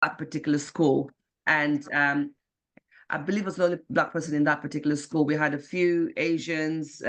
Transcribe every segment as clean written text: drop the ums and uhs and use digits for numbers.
that particular school. And I believe it was the only Black person in that particular school. We had a few Asians,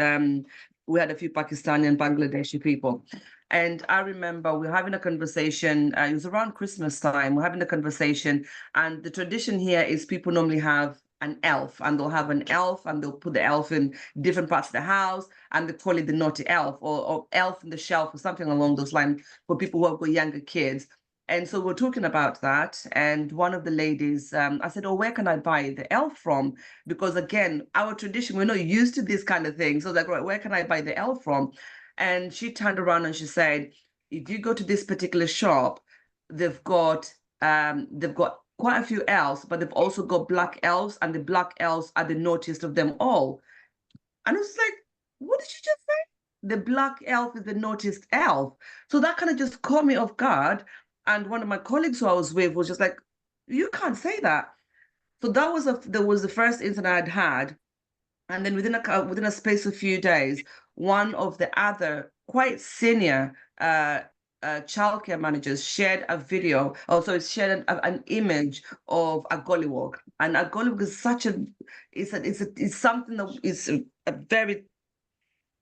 we had a few Pakistani and Bangladeshi people. And I remember we were having a conversation, it was around Christmas time, we're having a conversation, and the tradition here is people normally have an elf, and they'll have an elf, and they'll put the elf in different parts of the house, and they call it the naughty elf, or elf in the shelf, or something along those lines, for people who have got younger kids. And so we're talking about that. And one of the ladies, I said, oh, where can I buy the elf from? Because again, our tradition, we're not used to this kind of thing. So like, right, where can I buy the elf from? And she turned around and she said, if you go to this particular shop, they've got quite a few elves, but they've also got black elves, and the black elves are the naughtiest of them all. And I was like, what did you just say? The black elf is the naughtiest elf. So that kind of just caught me off guard. And one of my colleagues who I was with was just like, you can't say that. So that was the first incident I'd had. And then within a space of a few days, one of the other quite senior childcare managers shared a video, also shared an image of a gollywog. And a gollywog is it's something that is a very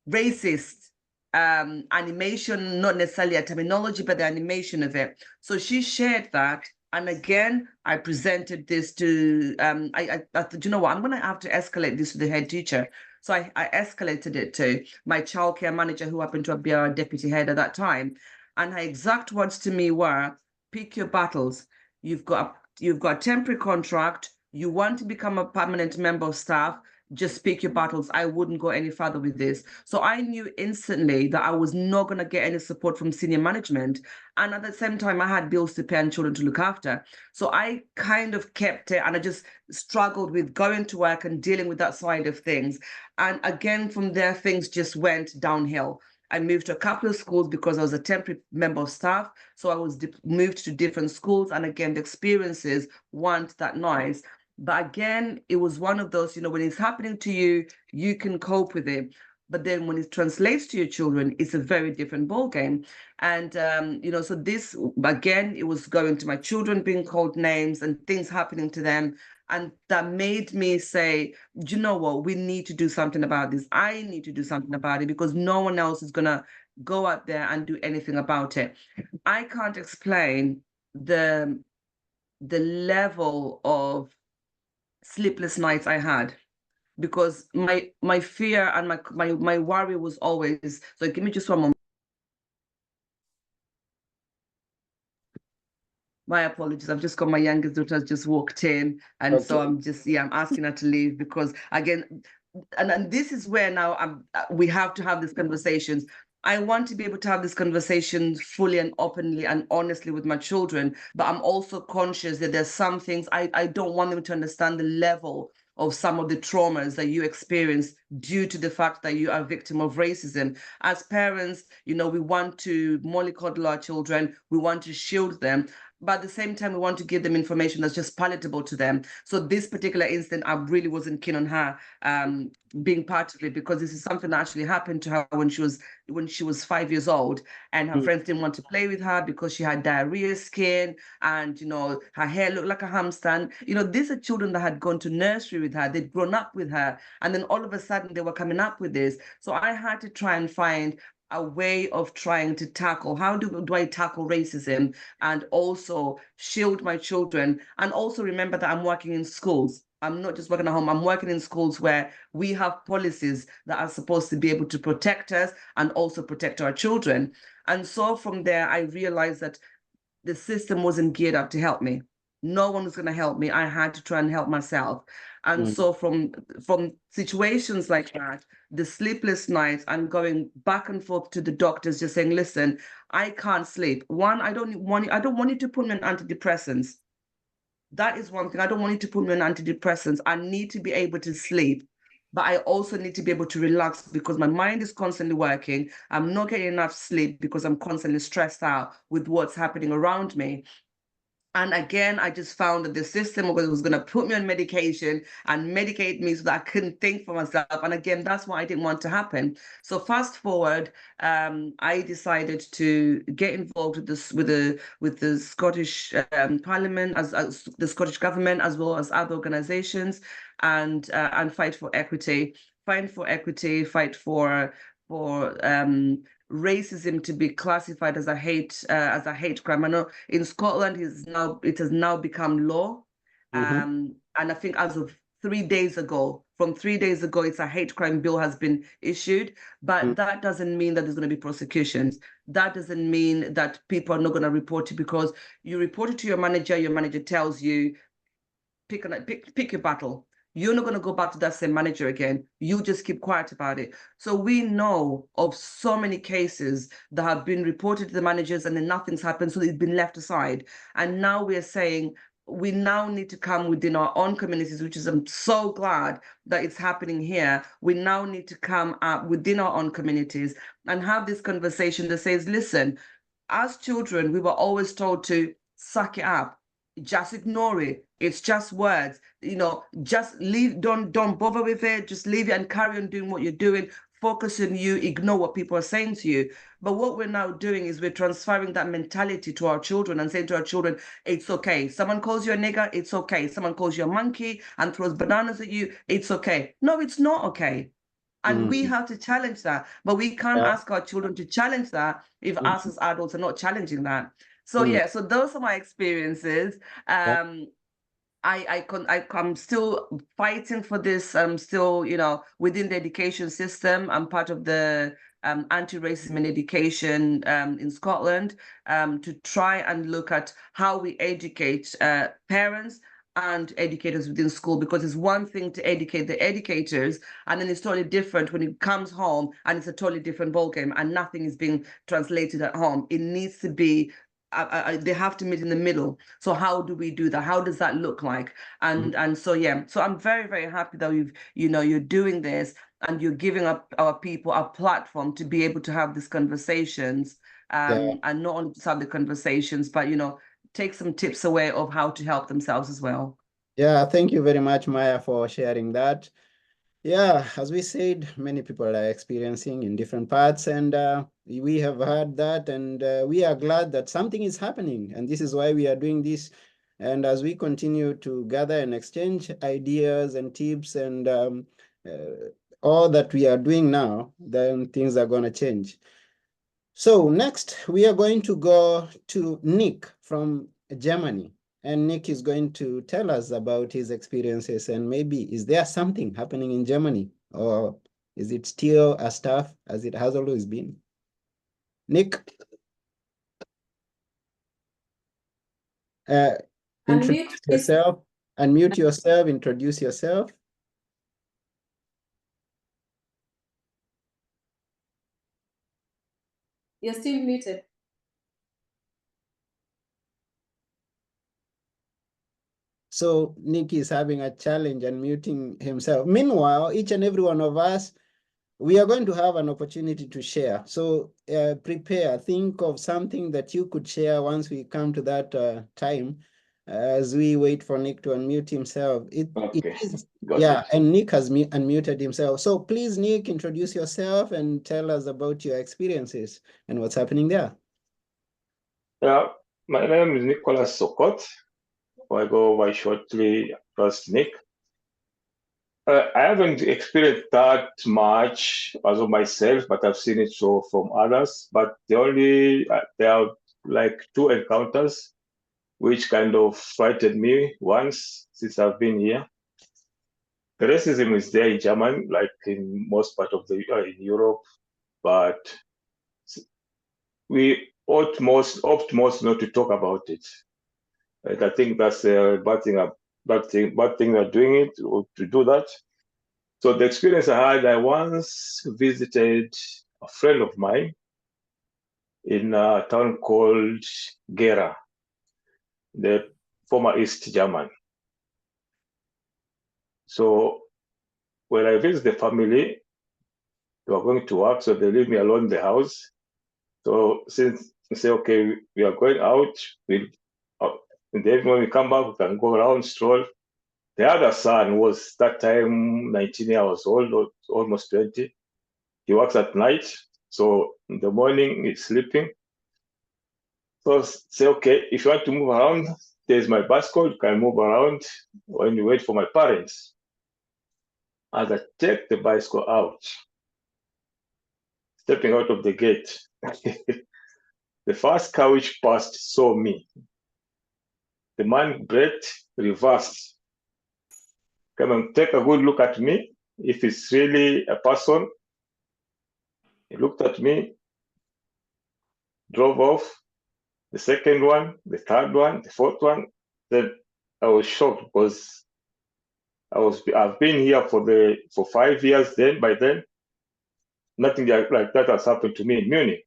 racist animation, not necessarily a terminology, but the animation of it. So she shared that. And again, I presented this to, I thought, you know what, I'm going to have to escalate this to the head teacher. So I escalated it to my childcare manager, who happened to be our deputy head at that time. And her exact words to me were, pick your battles. You've got a temporary contract. You want to become a permanent member of staff. Just pick your battles. I wouldn't go any further with this. So I knew instantly that I was not going to get any support from senior management. And at the same time, I had bills to pay and children to look after. So I kind of kept it, and I just struggled with going to work and dealing with that side of things. And again, from there, things just went downhill. I moved to a couple of schools because I was a temporary member of staff. So I was moved to different schools. And again, the experiences weren't that nice. But again, it was one of those, when it's happening to you, you can cope with it. But then when it translates to your children, it's a very different ballgame. And, so this, again, it was going to my children being called names and things happening to them. And that made me say, you know what, we need to do something about this. I need to do something about it, because no one else is going to go out there and do anything about it. I can't explain the level of sleepless nights I had, because my fear and my worry was always, so give me just one moment. My apologies. I've just got my youngest daughter has just walked in, and Okay. so I'm asking her to leave, because again, and this is where now we have to have these conversations. I want to be able to have this conversation fully and openly and honestly with my children, but I'm also conscious that there's some things I don't want them to understand the level of some of the traumas that you experience due to the fact that you are a victim of racism. As parents, we want to mollycoddle our children, we want to shield them, but at the same time, we want to give them information that's just palatable to them. So this particular incident, I really wasn't keen on her being part of it, because this is something that actually happened to her when she was 5 years old, and her friends didn't want to play with her because she had diarrhea skin, and her hair looked like a hamster. These are children that had gone to nursery with her, they'd grown up with her, and then all of a sudden they were coming up with this. So I had to try and find a way of trying to tackle, how do I tackle racism and also shield my children, and also remember that I'm working in schools. I'm not just working at home, I'm working in schools where we have policies that are supposed to be able to protect us and also protect our children. And so from there, I realized that the system wasn't geared up to help me. No one was going to help me. I had to try and help myself. And so from situations like that, the sleepless nights, I'm going back and forth to the doctors, just saying, listen, I can't sleep. One, I don't want you to put me on antidepressants. That is one thing. I don't want you to put me on antidepressants. I need to be able to sleep, but I also need to be able to relax, because my mind is constantly working. I'm not getting enough sleep because I'm constantly stressed out with what's happening around me. And again, I just found that the system was going to put me on medication and medicate me so that I couldn't think for myself. And again, that's what I didn't want to happen. So fast forward, I decided to get involved with this with the Scottish Parliament, as the Scottish government, as well as other organisations, and fight for equity, fight for racism to be classified as a hate crime. I know in Scotland it has now become law. And I think as of 3 days ago, it's a hate crime bill has been issued. But that doesn't mean that there's going to be prosecutions. That doesn't mean that people are not going to report it, because you report it to your manager tells you, pick your battle. You're not going to go back to that same manager again. You just keep quiet about it. So we know of so many cases that have been reported to the managers and then nothing's happened. So it's been left aside. And now we're saying we now need to come within our own communities, which is, I'm so glad that it's happening here. We now need to come up within our own communities and have this conversation that says, listen, as children, we were always told to suck it up. Just ignore it. It's just words. Just leave. Don't bother with it. Just leave it and carry on doing what you're doing. Focus on you. Ignore what people are saying to you. But what we're now doing is we're transferring that mentality to our children and saying to our children, it's okay. Someone calls you a nigger, it's okay. Someone calls you a monkey and throws bananas at you, it's okay. No, it's not okay. And we have to challenge that. But we can't ask our children to challenge that if us as adults are not challenging that. So so those are my experiences. I'm still fighting for this. I'm still, within the education system. I'm part of the anti-racism in education in Scotland, to try and look at how we educate parents and educators within school, because it's one thing to educate the educators, and then it's totally different when it comes home and it's a totally different ballgame and nothing is being translated at home. It needs to be they have to meet in the middle. So how do we do that? How does that look like? And so I'm very, very happy that you're doing this and you're giving up our people a platform to be able to have these conversations, and not only just have the conversations, but take some tips away of how to help themselves as well. Yeah, thank you very much, Maya, for sharing that. Yeah, as we said, many people are experiencing in different parts, and we have heard that, and we are glad that something is happening, and this is why we are doing this. And as we continue to gather and exchange ideas and tips and all that we are doing now, then things are going to change. So next, we are going to go to Nick from Germany. And Nick is going to tell us about his experiences, and maybe is there something happening in Germany, or is it still as tough as it has always been? Nick, introduce yourself, unmute yourself, introduce yourself. You're still muted. So Nick is having a challenge unmuting himself. Meanwhile, each and every one of us, we are going to have an opportunity to share. So prepare, think of something that you could share once we come to that time, as we wait for Nick to unmute himself. And Nick has unmuted himself. So please, Nick, introduce yourself and tell us about your experiences and what's happening there. Yeah, my name is Nicholas Sokot. I go by shortly first Nick. I haven't experienced that much as of myself, but I've seen it so from others. But there are like 2 encounters which kind of frightened me once since I've been here. The racism is there in Germany, like in most part of in Europe, but we ought most not to talk about it. And I think that's a bad thing they're doing it, or to do that. So the experience I had, I once visited a friend of mine in a town called Gera, the former East German. So when I visit the family, they were going to work, so they leave me alone in the house. So since they say, okay, we are going out, And then when we come back, we can go around, stroll. The other son was that time 19 years old, or almost 20. He works at night. So in the morning, he's sleeping. So say, okay, if you want to move around, there's my bicycle, you can move around when you wait for my parents. As I take the bicycle out, stepping out of the gate, the first car which passed saw me. The man braked, reversed, come and take a good look at me. If it's really a person, he looked at me, drove off. The second one, the third one, the fourth one. Then I was shocked because I've been here for 5 years. Then by then, nothing like that has happened to me in Munich.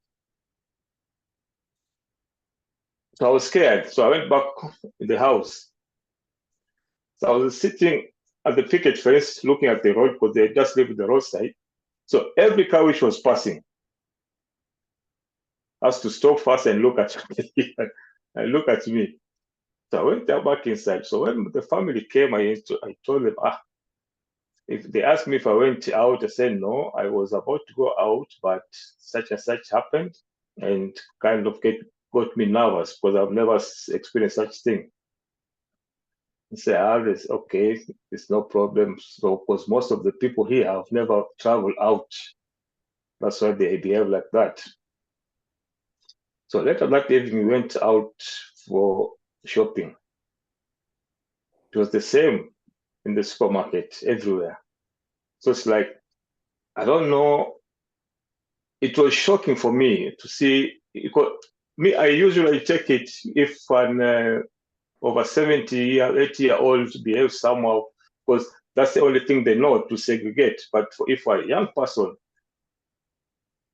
So I was scared. So I went back in the house. So I was sitting at the picket fence looking at the road because they just lived the roadside. So every car which was passing has to stop first and look at me. And look at me. So I went back inside. So when the family came, I told them, if they asked me if I went out, I said no, I was about to go out, but such and such happened and kind of got me nervous because I've never experienced such thing. I said, it's okay, it's no problem. So, because most of the people here have never traveled out. That's why they behave like that. So later that evening, we went out for shopping. It was the same in the supermarket, everywhere. So it's like, I don't know, it was shocking for me to see, because I usually check it if an over 80-year-old behaves somehow, because that's the only thing they know, to segregate. But if a young person,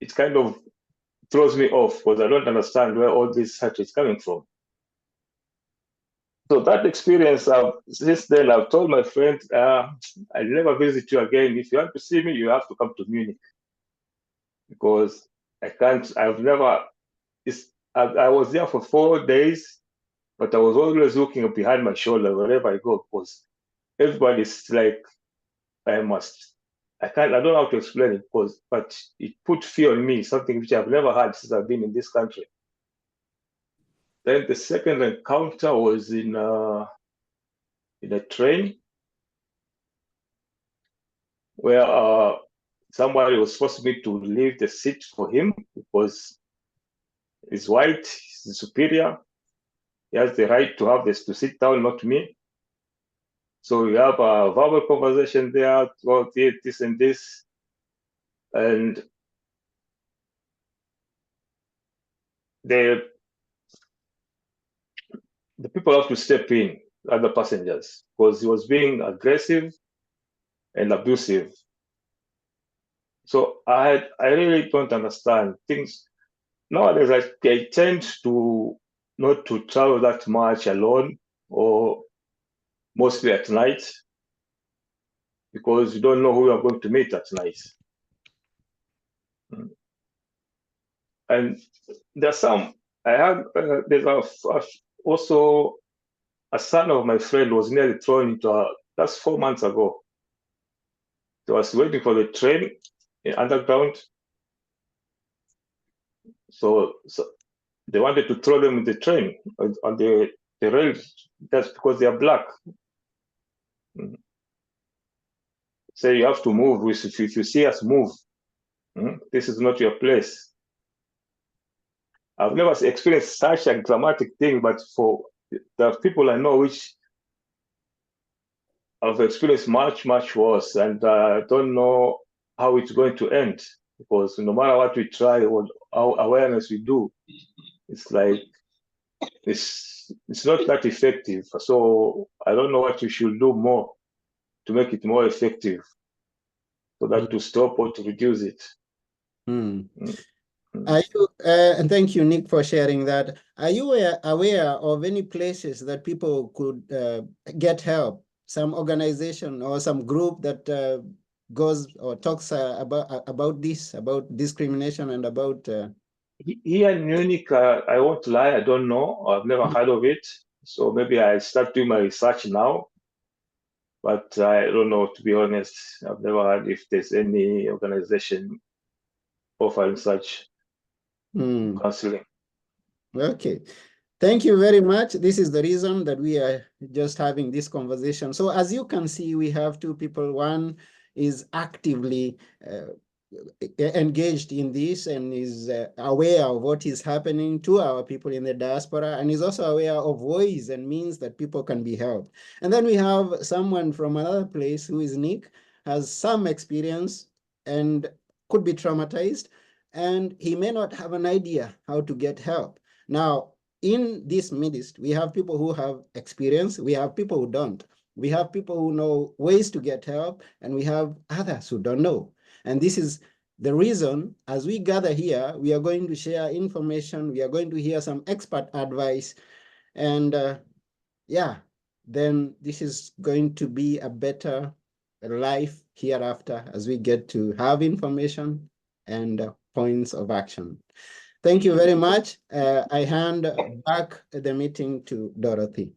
it kind of throws me off because I don't understand where all this hatred is coming from. So that experience, since then, I've told my friend, I'll never visit you again. If you want to see me, you have to come to Munich. Because I can't, I've never, I was there for 4 days, but I was always looking behind my shoulder wherever I go, because everybody's like, I don't know how to explain it, but it put fear on me, something which I've never had since I've been in this country. Then the second encounter was in a train where somebody was forcing me to leave the seat for him because he's white, he's superior. He has the right to have this to sit down, not me. So we have a verbal conversation there about this and this. And the people have to step in, other passengers, because he was being aggressive and abusive. So I really don't understand things. Nowadays, I tend to not to travel that much alone or mostly at night, because you don't know who you are going to meet at night. And there's some, there's also a son of my friend was nearly thrown into that's 4 months ago. He was waiting for the train in underground. So they wanted to throw them in the train on the rails, just because they are black. Say you have to move. If you see us, move. This is not your place. I've never experienced such a dramatic thing, but for the people I know which have experienced much, much worse, and I don't know how it's going to end, because no matter what we try or how awareness we do, it's like it's not that effective. So I don't know what we should do more to make it more effective, so that to stop or to reduce it. Are you, and thank you, Nick, for sharing that. Are you aware of any places that people could get help? Some organization or some group that goes or talks about this, about discrimination and about... Here in Munich, I won't lie, I don't know. I've never heard of it. So maybe I start doing my research now, but I don't know, to be honest. I've never heard if there's any organization offering such counseling. Okay. Thank you very much. This is the reason that we are just having this conversation. So as you can see, we have two people. One is actively engaged in this and is aware of what is happening to our people in the diaspora, and is also aware of ways and means that people can be helped. And then we have someone from another place who is Nick, has some experience and could be traumatized, and he may not have an idea how to get help. Now, in this midst, we have people who have experience, we have people who don't. We have people who know ways to get help, and we have others who don't know. And this is the reason, as we gather here, we are going to share information, we are going to hear some expert advice, and then this is going to be a better life hereafter as we get to have information and points of action. Thank you very much. I hand back the meeting to Dorothy.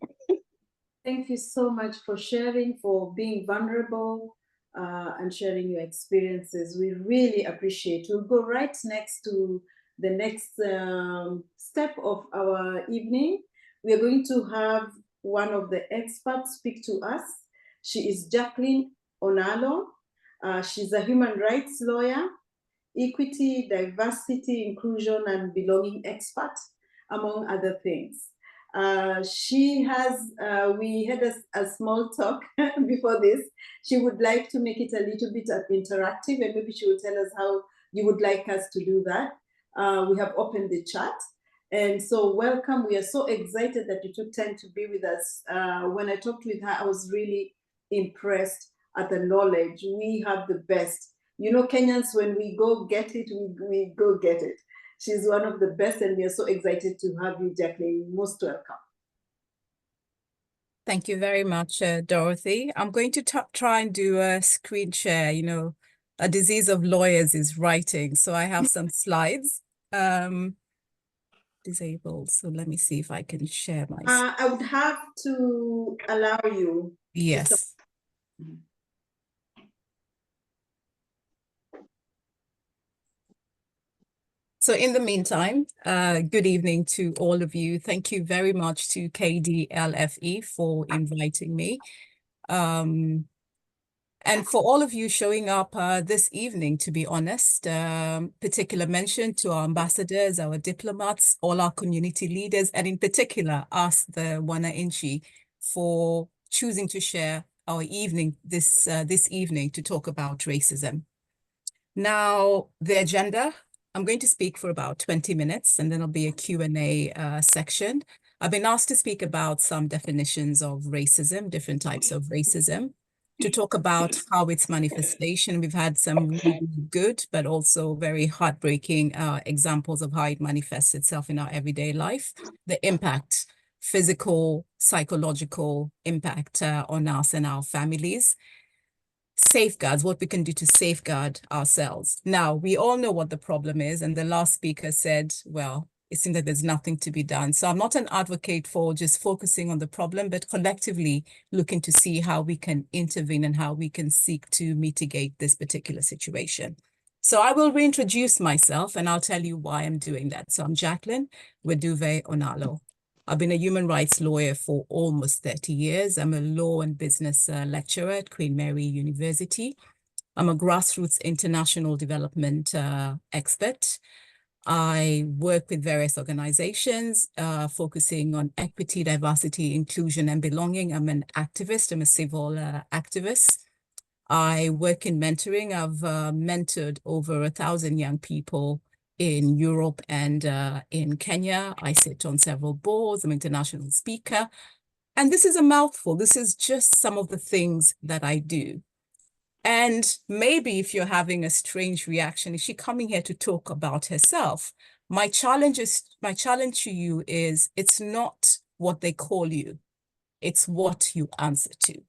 Thank you so much for sharing, for being vulnerable and sharing your experiences. We really appreciate it. We'll go right next to the next step of our evening. We are going to have one of the experts speak to us. She is Jacqueline Onalo. She's a human rights lawyer, equity, diversity, inclusion, and belonging expert, among other things. She has, we had a small talk before this. She would like to make it a little bit interactive, and maybe she will tell us how you would like us to do that. We have opened the chat. And so welcome. We are so excited that you took time to be with us. When I talked with her, I was really impressed at the knowledge. We have the best. You know, Kenyans, when we go get it, we go get it. She's one of the best, and we are so excited to have you, Jacqueline. Most welcome. Thank you very much, Dorothy. I'm going to try and do a screen share. You know, a disease of lawyers is writing. So I have some slides. Disabled. So let me see if I can share my. I would have to allow you. Yes. So in the meantime, good evening to all of you. Thank you very much to KDLFE for inviting me. And for all of you showing up this evening, to be honest, particular mention to our ambassadors, our diplomats, all our community leaders, and in particular, us, the Wananchi, for choosing to share our evening this evening to talk about racism. Now, the agenda, I'm going to speak for about 20 minutes, and then there'll be a Q&A section. I've been asked to speak about some definitions of racism, different types of racism, to talk about how its manifestation. We've had some really good, but also very heartbreaking examples of how it manifests itself in our everyday life, the impact, physical, psychological impact on us and our families. Safeguards, what we can do to safeguard ourselves. Now, we all know what the problem is, and the last speaker said, well, it seems that there's nothing to be done. So I'm not an advocate for just focusing on the problem, but collectively looking to see how we can intervene and how we can seek to mitigate this particular situation. So I will reintroduce myself, and I'll tell you why I'm doing that. So I'm Jacqueline Weduve Onalo. I've been a human rights lawyer for almost 30 years. I'm a law and business lecturer at Queen Mary University. I'm a grassroots international development expert. I work with various organizations focusing on equity, diversity, inclusion, and belonging. I'm an activist. I'm a civil activist. I work in mentoring. I've mentored over 1,000 young people in Europe and in Kenya. I sit on several boards. I'm an international speaker. And this is a mouthful. This is just some of the things that I do. And maybe if you're having a strange reaction, is she coming here to talk about herself? My challenge to you is it's not what they call you. It's what you answer to.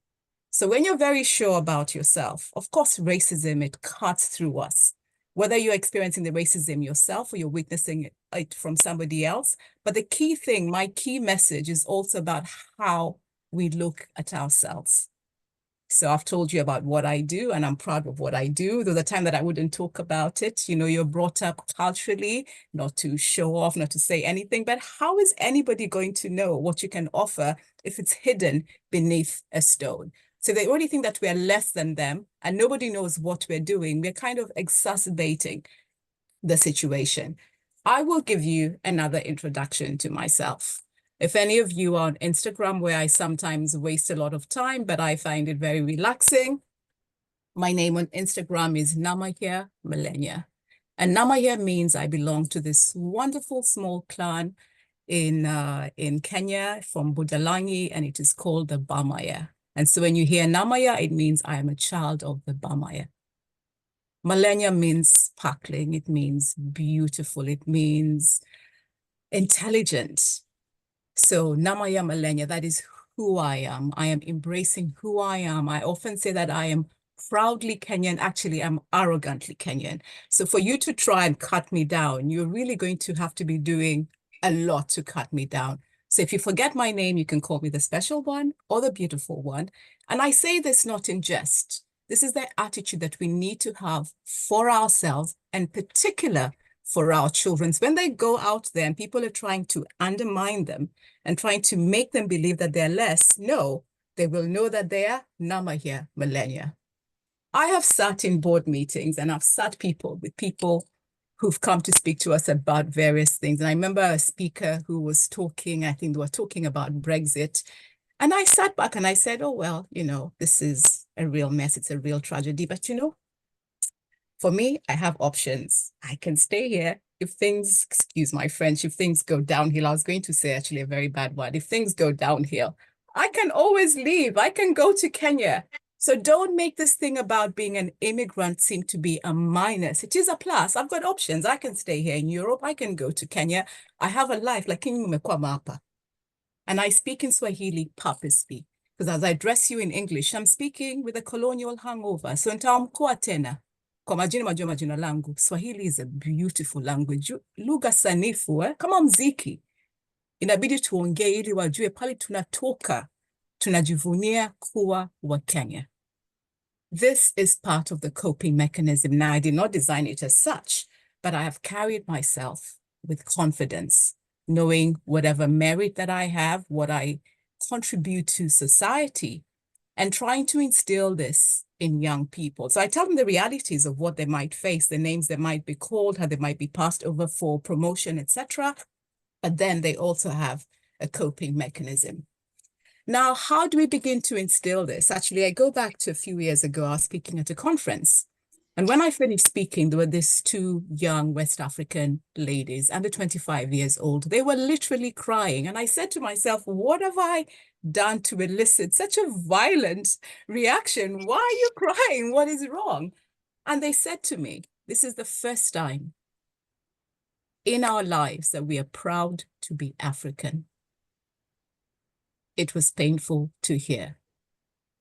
So when you're very sure about yourself, of course, racism, it cuts through us. whether you're experiencing the racism yourself or you're witnessing it from somebody else. But the key thing, my key message is also about how we look at ourselves. So I've told you about what I do, and I'm proud of what I do. There's a time that I wouldn't talk about it. You know, you're brought up culturally not to show off, not to say anything, but how is anybody going to know what you can offer if it's hidden beneath a stone? So they already think that we're less than them and nobody knows what we're doing. We're kind of exacerbating the situation. I will give you another introduction to myself. If any of you are on Instagram, where I sometimes waste a lot of time, but I find it very relaxing, my name on Instagram is Namahia Malenya. And Namahia means I belong to this wonderful small clan in Kenya from Budalangi, and it is called the Bamaya. And so when you hear Namaya, it means I am a child of the Bamaya. Malenya means sparkling, it means beautiful, it means intelligent. So Namaya Malenya, that is who I am. I am embracing who I am. I often say that I am proudly Kenyan. Actually, I'm arrogantly Kenyan. So for you to try and cut me down, you're really going to have to be doing a lot to cut me down. So if you forget my name, you can call me the special one or the beautiful one. And I say this not in jest. This is the attitude that we need to have for ourselves, and particular for our children. When they go out there and people are trying to undermine them and trying to make them believe that they're less, no, they will know that they are Namahia Malenya. I have sat in board meetings and I've sat with people who've come to speak to us about various things. And I remember a speaker who was talking, I think they were talking about Brexit. And I sat back and I said, oh, well, you know, this is a real mess. It's a real tragedy. But, you know, for me, I have options. I can stay here. If things, excuse my French, if things go downhill, I was going to say actually a very bad word. If things go downhill, I can always leave. I can go to Kenya. So don't make this thing about being an immigrant seem to be a minus. It is a plus. I've got options. I can stay here in Europe. I can go to Kenya. I have a life like Mapa. And I speak in Swahili purposely, because as I address you in English, I'm speaking with a colonial hangover. So nitaamkua tena. Kwa majina langu, Swahili is a beautiful language. Lugha sanifu, kama mziki. Inabidi tuongee ili wajue pale tunatoka, tunajivunia kuwa wa Kenya. This is part of the coping mechanism. Now, I did not design it as such, but I have carried myself with confidence, knowing whatever merit that I have, what I contribute to society, and trying to instill this in young people. So I tell them the realities of what they might face, the names they might be called, how they might be passed over for promotion, etc. But then they also have a coping mechanism. Now, how do we begin to instill this? Actually, I go back to a few years ago, I was speaking at a conference. And when I finished speaking, there were these two young West African ladies, under 25 years old. They were literally crying. And I said to myself, what have I done to elicit such a violent reaction? Why are you crying? What is wrong? And they said to me, this is the first time in our lives that we are proud to be African. It was painful to hear.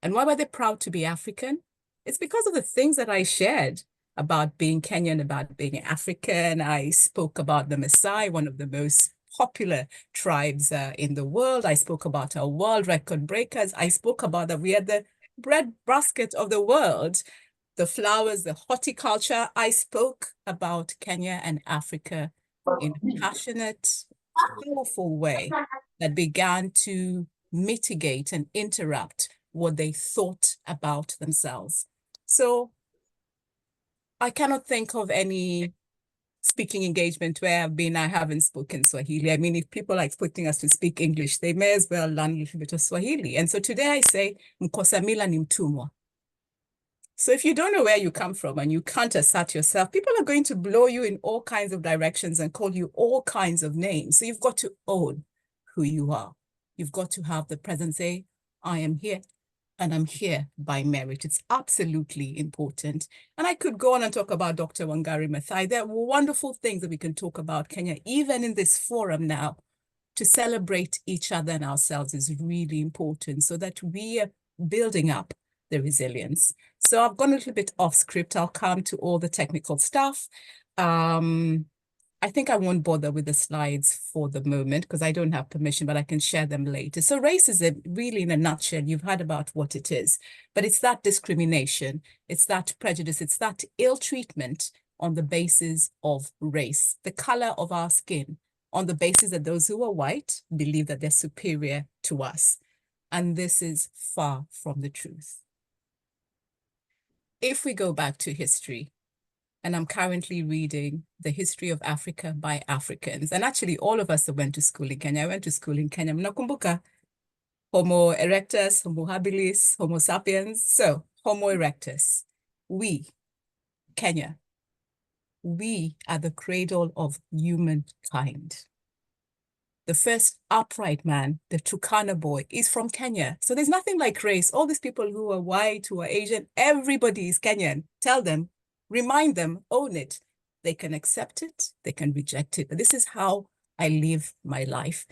And why were they proud to be African? It's because of the things that I shared about being Kenyan, about being African. I spoke about the Maasai, one of the most popular tribes in the world. I spoke about our world record breakers. I spoke about that we are the bread basket of the world, the flowers, the horticulture. I spoke about Kenya and Africa in a passionate, powerful way that began to mitigate and interrupt what they thought about themselves. So I cannot think of any speaking engagement where I haven't spoken Swahili. I mean, if people are expecting us to speak English, they may as well learn a little bit of Swahili. And so today I say, Mkosamila ni mtumwa. So if you don't know where you come from and you can't assert yourself, people are going to blow you in all kinds of directions and call you all kinds of names. So you've got to own who you are. You've got to have the presence, say, I am here and I'm here by merit. It's absolutely important. And I could go on and talk about Dr. Wangari Maathai. There are wonderful things that we can talk about Kenya, even in this forum now. To celebrate each other and ourselves is really important so that we are building up the resilience. So I've gone a little bit off script. I'll come to all the technical stuff. I think I won't bother with the slides for the moment because I don't have permission, but I can share them later. So racism, really in a nutshell, you've heard about what it is, but it's that discrimination, it's that prejudice, it's that ill treatment on the basis of race, the color of our skin, on the basis that those who are white believe that they're superior to us. And this is far from the truth. If we go back to history, and I'm currently reading The History of Africa by Africans. And actually, all of us that went to school in Kenya, I went to school in Kenya. Mnakumbuka Homo erectus, Homo habilis, Homo sapiens. So, Homo erectus, we, Kenya, we are the cradle of humankind. The first upright man, the Turkana boy, is from Kenya. So there's nothing like race. All these people who are white, who are Asian, everybody is Kenyan. Tell them, remind them, own it. They can accept it, they can reject it. But this is how I live my life.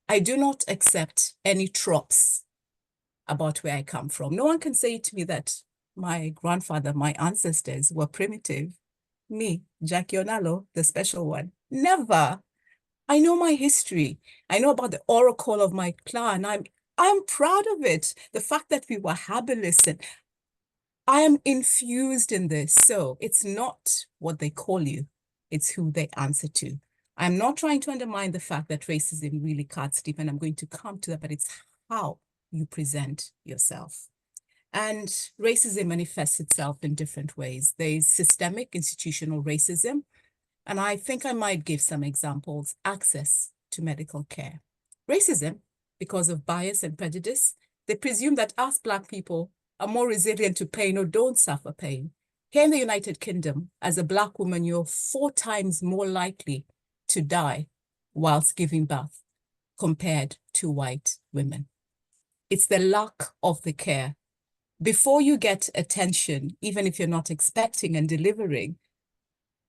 I do not accept any tropes about where I come from. No one can say to me that my grandfather, my ancestors were primitive. Me, Jackie Onalo, the special one. Never. I know my history. I know about the oracle of my clan. I'm proud of it. The fact that we were habilis, and I am infused in this. So it's not what they call you. It's who they answer to. I'm not trying to undermine the fact that racism really cuts deep, and I'm going to come to that, but it's how you present yourself. And racism manifests itself in different ways. There's systemic institutional racism, and I think I might give some examples. Access to medical care. Racism, because of bias and prejudice, they presume that us Black people are more resilient to pain or don't suffer pain. Here in the United Kingdom, as a Black woman, you're 4 times more likely to die whilst giving birth compared to white women. It's the lack of the care. Before you get attention, even if you're not expecting and delivering,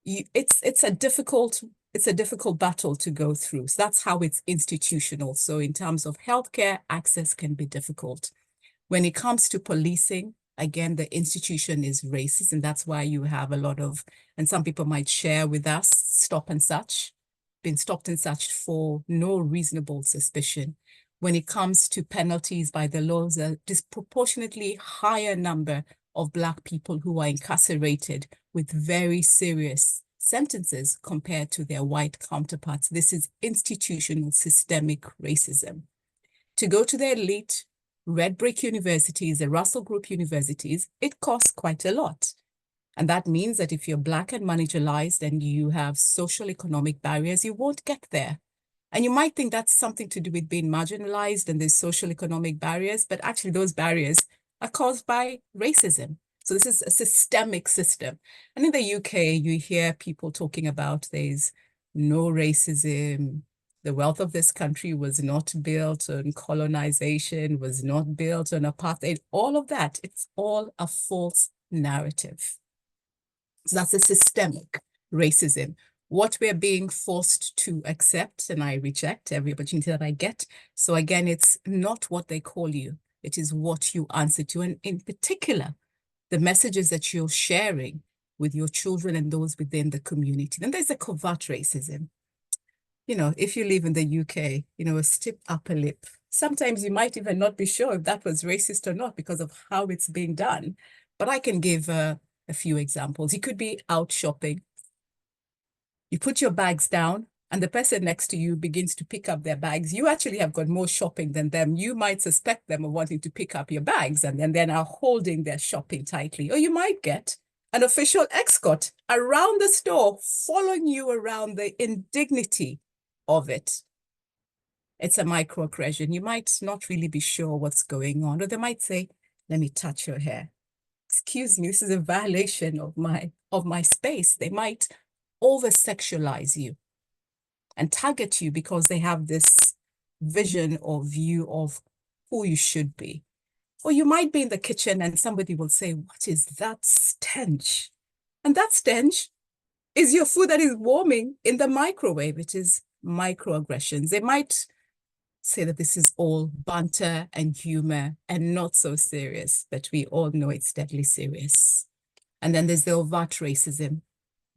it's a difficult battle to go through. So that's how it's institutional. So in terms of healthcare, access can be difficult. When it comes to policing, again, the institution is racist, and that's why you have a lot of, and some people might share with us, stop and search, been stopped and searched for no reasonable suspicion. When it comes to penalties by the laws, a disproportionately higher number of Black people who are incarcerated with very serious sentences compared to their white counterparts. This is institutional systemic racism. To go to the elite red brick universities, the Russell Group universities, it costs quite a lot. And that means that if you're Black and marginalized and you have social economic barriers, you won't get there. And you might think that's something to do with being marginalized and there's social economic barriers, but actually those barriers are caused by racism. So this is a systemic system. And in the UK, you hear people talking about there's no racism. The wealth of this country was not built on colonization, was not built on apartheid. All of that, it's all a false narrative. So that's a systemic racism. What we're being forced to accept, and I reject every opportunity that I get. So again, it's not what they call you. It is what you answer to. And in particular, the messages that you're sharing with your children and those within the community. Then there's the covert racism. You know, if you live in the UK, you know, a stiff upper lip. Sometimes you might even not be sure if that was racist or not because of how it's being done. But I can give a few examples. You could be out shopping. You put your bags down and the person next to you begins to pick up their bags. You actually have got more shopping than them. You might suspect them of wanting to pick up your bags and then they're now holding their shopping tightly. Or you might get an official escort around the store, following you around, the indignity of it. It's a microaggression. You might not really be sure what's going on. Or they might say, let me touch your hair. Excuse me, this is a violation of my space. They might over-sexualize you and target you because they have this vision or view of who you should be. Or you might be in the kitchen and somebody will say, what is that stench? And that stench is your food that is warming in the microwave. It is microaggressions. They might say that this is all banter and humor and not so serious, but we all know it's deadly serious. And then there's the overt racism,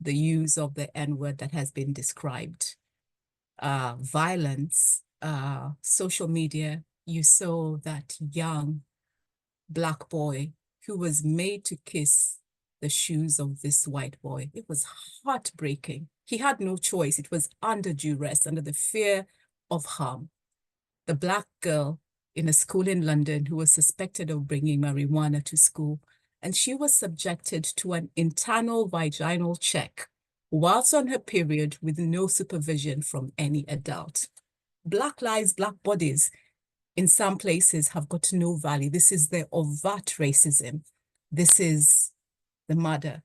the use of the N-word that has been described. Violence, social media. You saw that young Black boy who was made to kiss the shoes of this white boy. It was heartbreaking. He had no choice. It was under duress, under the fear of harm. The Black girl in a school in London who was suspected of bringing marijuana to school, and she was subjected to an internal vaginal check whilst on her period with no supervision from any adult. Black lives, Black bodies in some places have got no value. This is the overt racism. This is the murder,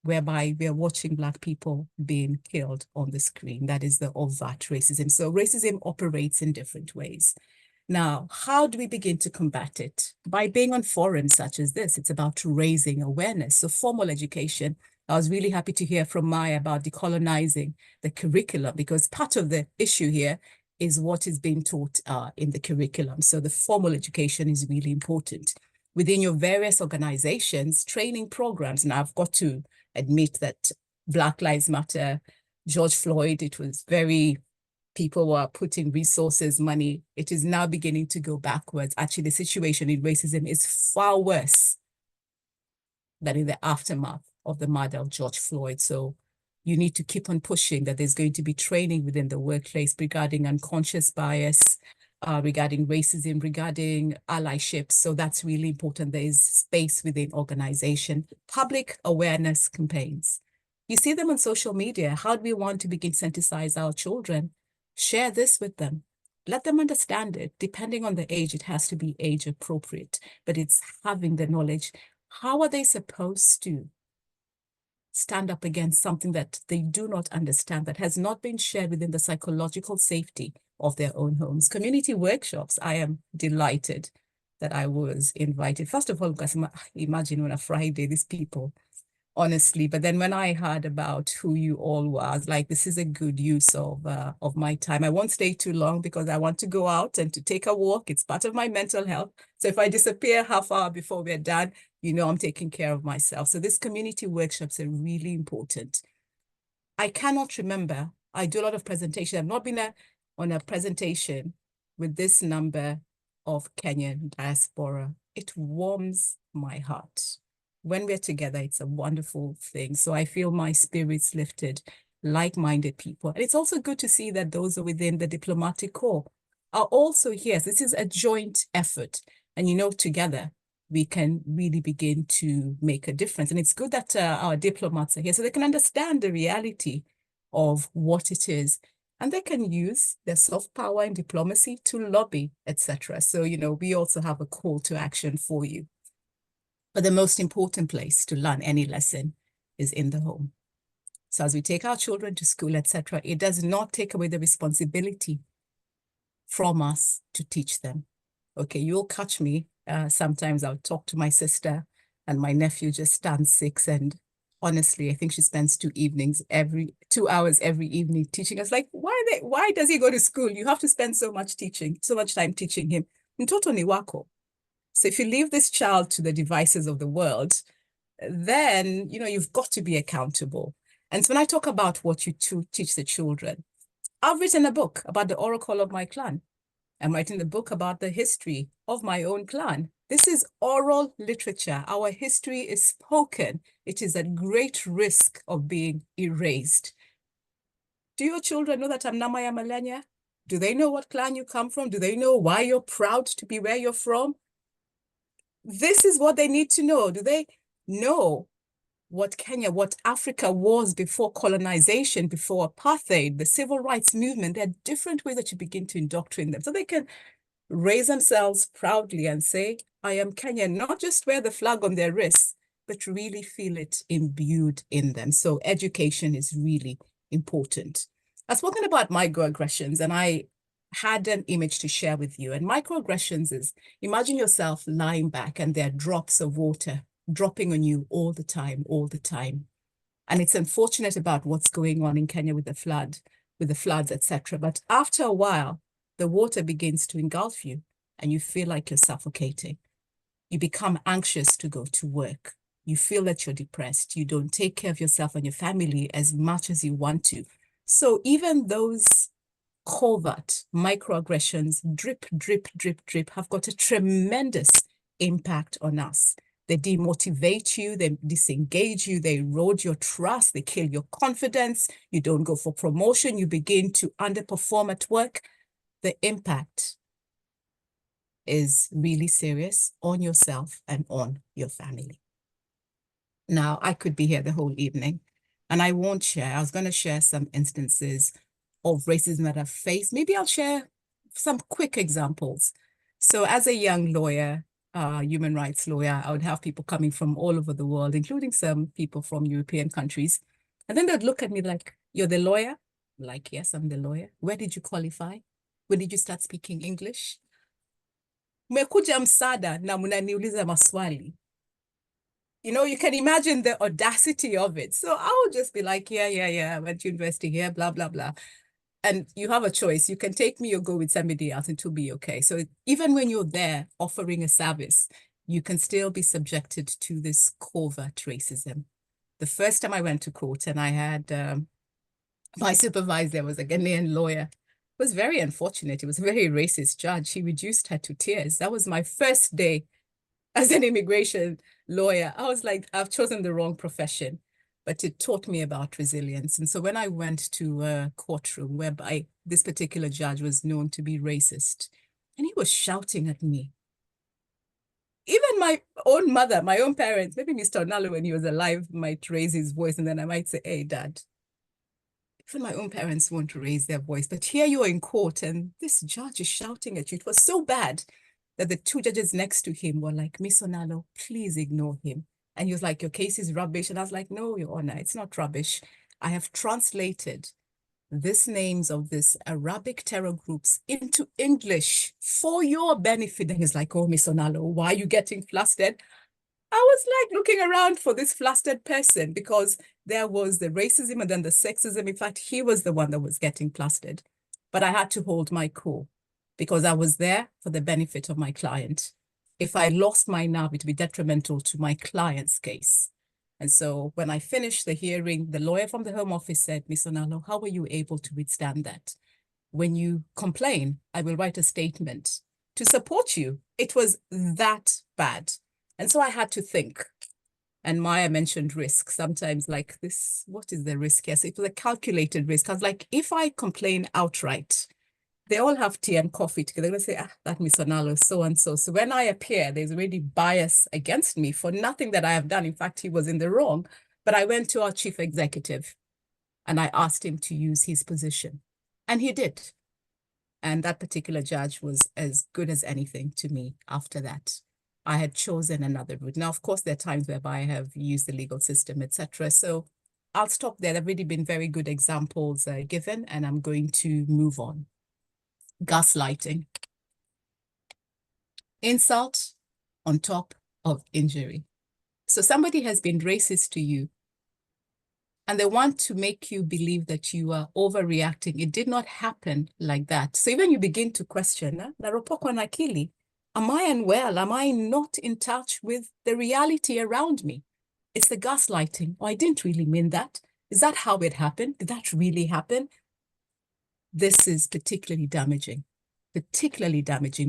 whereby we are watching Black people being killed on the screen. That is the overt racism. So racism operates in different ways. Now, how do we begin to combat it? By being on forums such as this. It's about raising awareness. So formal education. I was really happy to hear from Maya about decolonizing the curriculum, because part of the issue here is what is being taught in the curriculum. So the formal education is really important. Within your various organizations, training programs, and I've got to admit that Black Lives Matter, George Floyd, it was very, people were putting resources, money. It is now beginning to go backwards. Actually, the situation in racism is far worse than in the aftermath of the murder of George Floyd. So you need to keep on pushing that there's going to be training within the workplace regarding unconscious bias, regarding racism, regarding allyship. So that's really important. There is space within organization. Public awareness campaigns. You see them on social media. How do we want to begin to sensitize our children? Share this with them. Let them understand it. Depending on the age, it has to be age appropriate, but it's having the knowledge. How are they supposed to stand up against something that they do not understand, that has not been shared within the psychological safety of their own homes? Community workshops, I am delighted that I was invited. First of all, because imagine on a Friday, these people, honestly, but then when I heard about who you all were, I was like, this is a good use of my time. I won't stay too long because I want to go out and to take a walk. It's part of my mental health. So if I disappear half hour before we're done, you know, I'm taking care of myself. So these community workshops are really important. I cannot remember. I do a lot of presentation. I've not been on a presentation with this number of Kenyan diaspora. It warms my heart. When we're together, it's a wonderful thing. So I feel my spirits lifted, like-minded people. And it's also good to see that those within the diplomatic corps are also here. This is a joint effort. And, you know, together, we can really begin to make a difference. And it's good that our diplomats are here so they can understand the reality of what it is. And they can use their soft power and diplomacy to lobby, etc. So, you know, we also have a call to action for you. But the most important place to learn any lesson is in the home. So as we take our children to school, etc., it does not take away the responsibility from us to teach them. Okay, you'll catch me. Sometimes I'll talk to my sister and my nephew just turns 6. And honestly, I think she spends 2 hours every evening teaching us. Like, why does he go to school? You have to spend so much time teaching him. Mtoto ni wako. So if you leave this child to the devices of the world, then, you know, you've got to be accountable. And so when I talk about what you teach the children, I've written a book about the oracle of my clan. I'm writing the book about the history of my own clan. This is oral literature. Our history is spoken. It is at great risk of being erased. Do your children know that I'm Namaya Malenya? Do they know what clan you come from? Do they know why you're proud to be where you're from? This is what they need to know. Do they know what Kenya, what Africa was before colonization, before apartheid, the civil rights movement? There are different ways that you begin to indoctrinate them so they can raise themselves proudly and say, I am Kenyan, not just wear the flag on their wrists, but really feel it imbued in them. So education is really important. I've spoken about microaggressions, and I had an image to share with you. And microaggressions is, imagine yourself lying back and there are drops of water dropping on you all the time. And it's unfortunate about what's going on in Kenya with the floods, etc. But after a while, the water begins to engulf you and you feel like you're suffocating. You become anxious to go to work. You feel that you're depressed. You don't take care of yourself and your family as much as you want to. So even those covert microaggressions, drip, drip, drip, drip, have got a tremendous impact on us. They demotivate you, they disengage you, they erode your trust, they kill your confidence. You don't go for promotion, you begin to underperform at work. The impact is really serious on yourself and on your family. Now, I could be here the whole evening, and I won't share. I was going to share some instances of racism that I've faced. Maybe I'll share some quick examples. So as a young lawyer, human rights lawyer, I would have people coming from all over the world, including some people from European countries. And then they'd look at me like, "You're the lawyer?" I'm like, "Yes, I'm the lawyer." "Where did you qualify? When did you start speaking English?" "Mmekuja msaada na mnaniuliza maswali." You know, you can imagine the audacity of it. So I would just be like, yeah, I went to university here, blah, blah, blah. And you have a choice. You can take me or go with somebody else and it'll be okay. So even when you're there offering a service, you can still be subjected to this covert racism. The first time I went to court and I had my supervisor was a Ghanaian lawyer. It was very unfortunate. It was a very racist judge. He reduced her to tears. That was my first day as an immigration lawyer. I was like, I've chosen the wrong profession, but it taught me about resilience. And so when I went to a courtroom whereby this particular judge was known to be racist, and he was shouting at me. Even my own mother, my own parents, maybe Mr. Onalo when he was alive might raise his voice and then I might say, "Hey, Dad." Even my own parents won't raise their voice, but here you're in court and this judge is shouting at you. It was so bad that the two judges next to him were like, "Miss Onalo, please ignore him." And he was like, "Your case is rubbish." And I was like, "No, Your Honor, it's not rubbish. I have translated these names of these Arabic terror groups into English for your benefit." And he's like, "Oh, Miss Onalo, why are you getting flustered?" I was like looking around for this flustered person because there was the racism and then the sexism. In fact, he was the one that was getting flustered. But I had to hold my cool because I was there for the benefit of my client. If I lost my nerve, it would be detrimental to my client's case. And so when I finished the hearing, the lawyer from the Home Office said, "Miss Onalo, how were you able to withstand that? When you complain, I will write a statement to support you." It was that bad. And so I had to think. And Maya mentioned risk. Sometimes like this, what is the risk? Yes, it was a calculated risk. I was like, if I complain outright, they all have tea and coffee together. They're going to say, "Ah, that Miss Onalo, so-and-so." So when I appear, there's already bias against me for nothing that I have done. In fact, he was in the wrong. But I went to our chief executive and I asked him to use his position. And he did. And that particular judge was as good as anything to me after that. I had chosen another route. Now, of course, there are times whereby I have used the legal system, etc. So I'll stop there. There have really been very good examples given, and I'm going to move on. Gaslighting. Insult on top of injury. So somebody has been racist to you, and they want to make you believe that you are overreacting. It did not happen like that. So even you begin to question, "Naropokwa na akili. Am I unwell? Am I not in touch with the reality around me? It's the gaslighting. Oh, I didn't really mean that. Is that how it happened? Did that really happen?" This is particularly damaging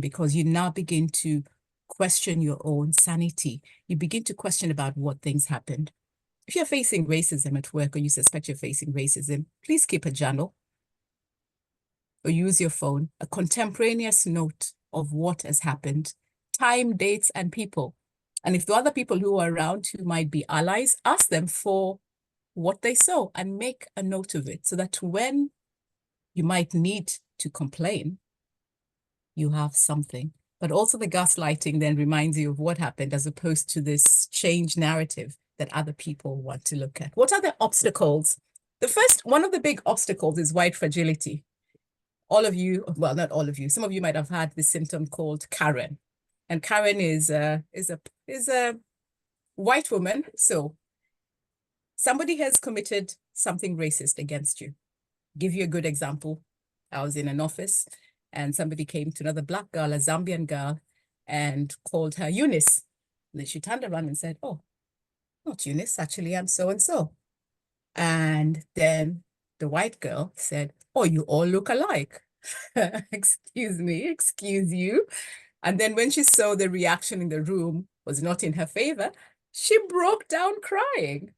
because you now begin to question your own sanity. You begin to question about what things happened. If you're facing racism at work or you suspect you're facing racism, please keep a journal or use your phone, a contemporaneous note of what has happened, time, dates, and people. And if the other people who are around who might be allies, ask them for what they saw and make a note of it so that when you might need to complain, you have something. But also the gaslighting then reminds you of what happened as opposed to this change narrative that other people want to look at. What are the obstacles? One of the big obstacles is white fragility. All of you, well, not all of you, some of you might have had this symptom called Karen. And Karen is a white woman. So somebody has committed something racist against you. Give you a good example. I was in an office and somebody came to another Black girl, a Zambian girl, and called her Eunice. And then she turned around and said, oh, not Eunice, actually, I'm so-and-so. And then the white girl said, oh, you all look alike. Excuse me, excuse you. And then when she saw the reaction in the room was not in her favor, she broke down crying.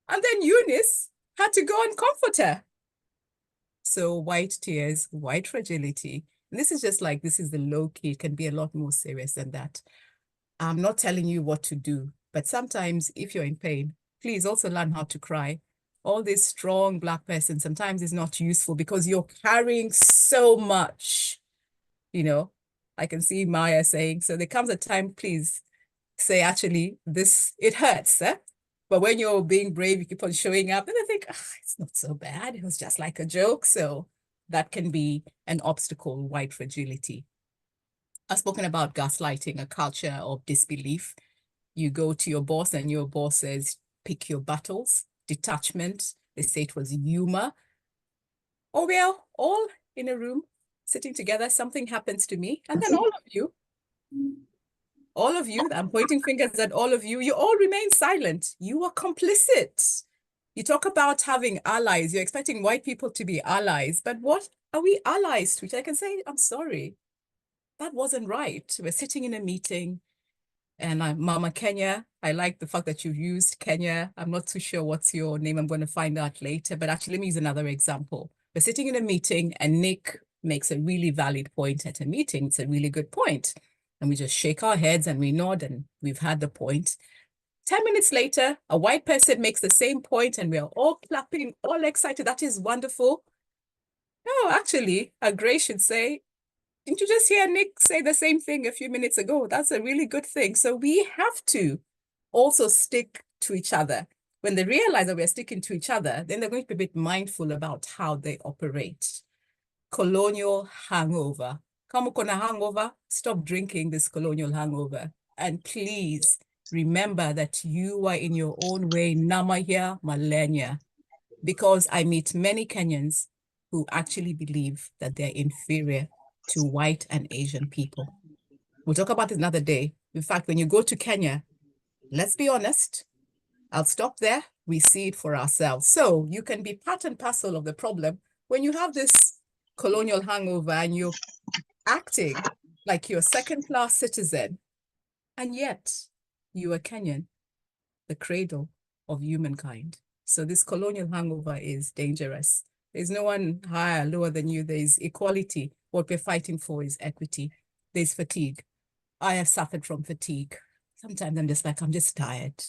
And then Eunice had to go and comfort her. So white tears, white fragility. And this is just like, this is the low key. It can be a lot more serious than that. I'm not telling you what to do, but sometimes if you're in pain, please also learn how to cry. All this strong Black person sometimes is not useful because you're carrying so much, you know. I can see Maya saying, so there comes a time, please say, actually, this, it hurts, eh? But when you're being brave, you keep on showing up, and I think, it's not so bad. It was just like a joke. So that can be an obstacle, white fragility. I've spoken about gaslighting, a culture of disbelief. You go to your boss and your boss says, pick your battles, detachment. They say it was humor. Or we are all in a room sitting together, something happens to me, and then all of you, I'm pointing fingers at all of you, you all remain silent. You are complicit. You talk about having allies. You're expecting white people to be allies, but what are we allies to? Which I can say, I'm sorry, that wasn't right. We're sitting in a meeting, and Mama Kenya, I like the fact that you used Kenya. I'm not too sure what's your name. I'm going to find out later, but actually let me use another example. We're sitting in a meeting and Nick makes a really valid point at a meeting. It's a really good point. And we just shake our heads and we nod and we've had the point. 10 minutes later, a white person makes the same point and we are all clapping, all excited. That is wonderful. No, actually, a Gray should say, didn't you just hear Nick say the same thing a few minutes ago? That's a really good thing. So we have to also stick to each other. When they realize that we're sticking to each other, then they're going to be a bit mindful about how they operate. Colonial hangover. Kama uko na hangover, stop drinking this colonial hangover. And please remember that you are in your own way, Namahia Malenya, because I meet many Kenyans who actually believe that they're inferior to white and Asian people. We'll talk about this another day. In fact, when you go to Kenya, let's be honest, I'll stop there. We see it for ourselves. So you can be part and parcel of the problem when you have this colonial hangover and you're acting like you're a second-class citizen, and yet you are Kenyan, the cradle of humankind. So this colonial hangover is dangerous. There's no one higher, lower than you. There's equality. What we're fighting for is equity. There's fatigue. I have suffered from fatigue. Sometimes I'm just like, I'm just tired.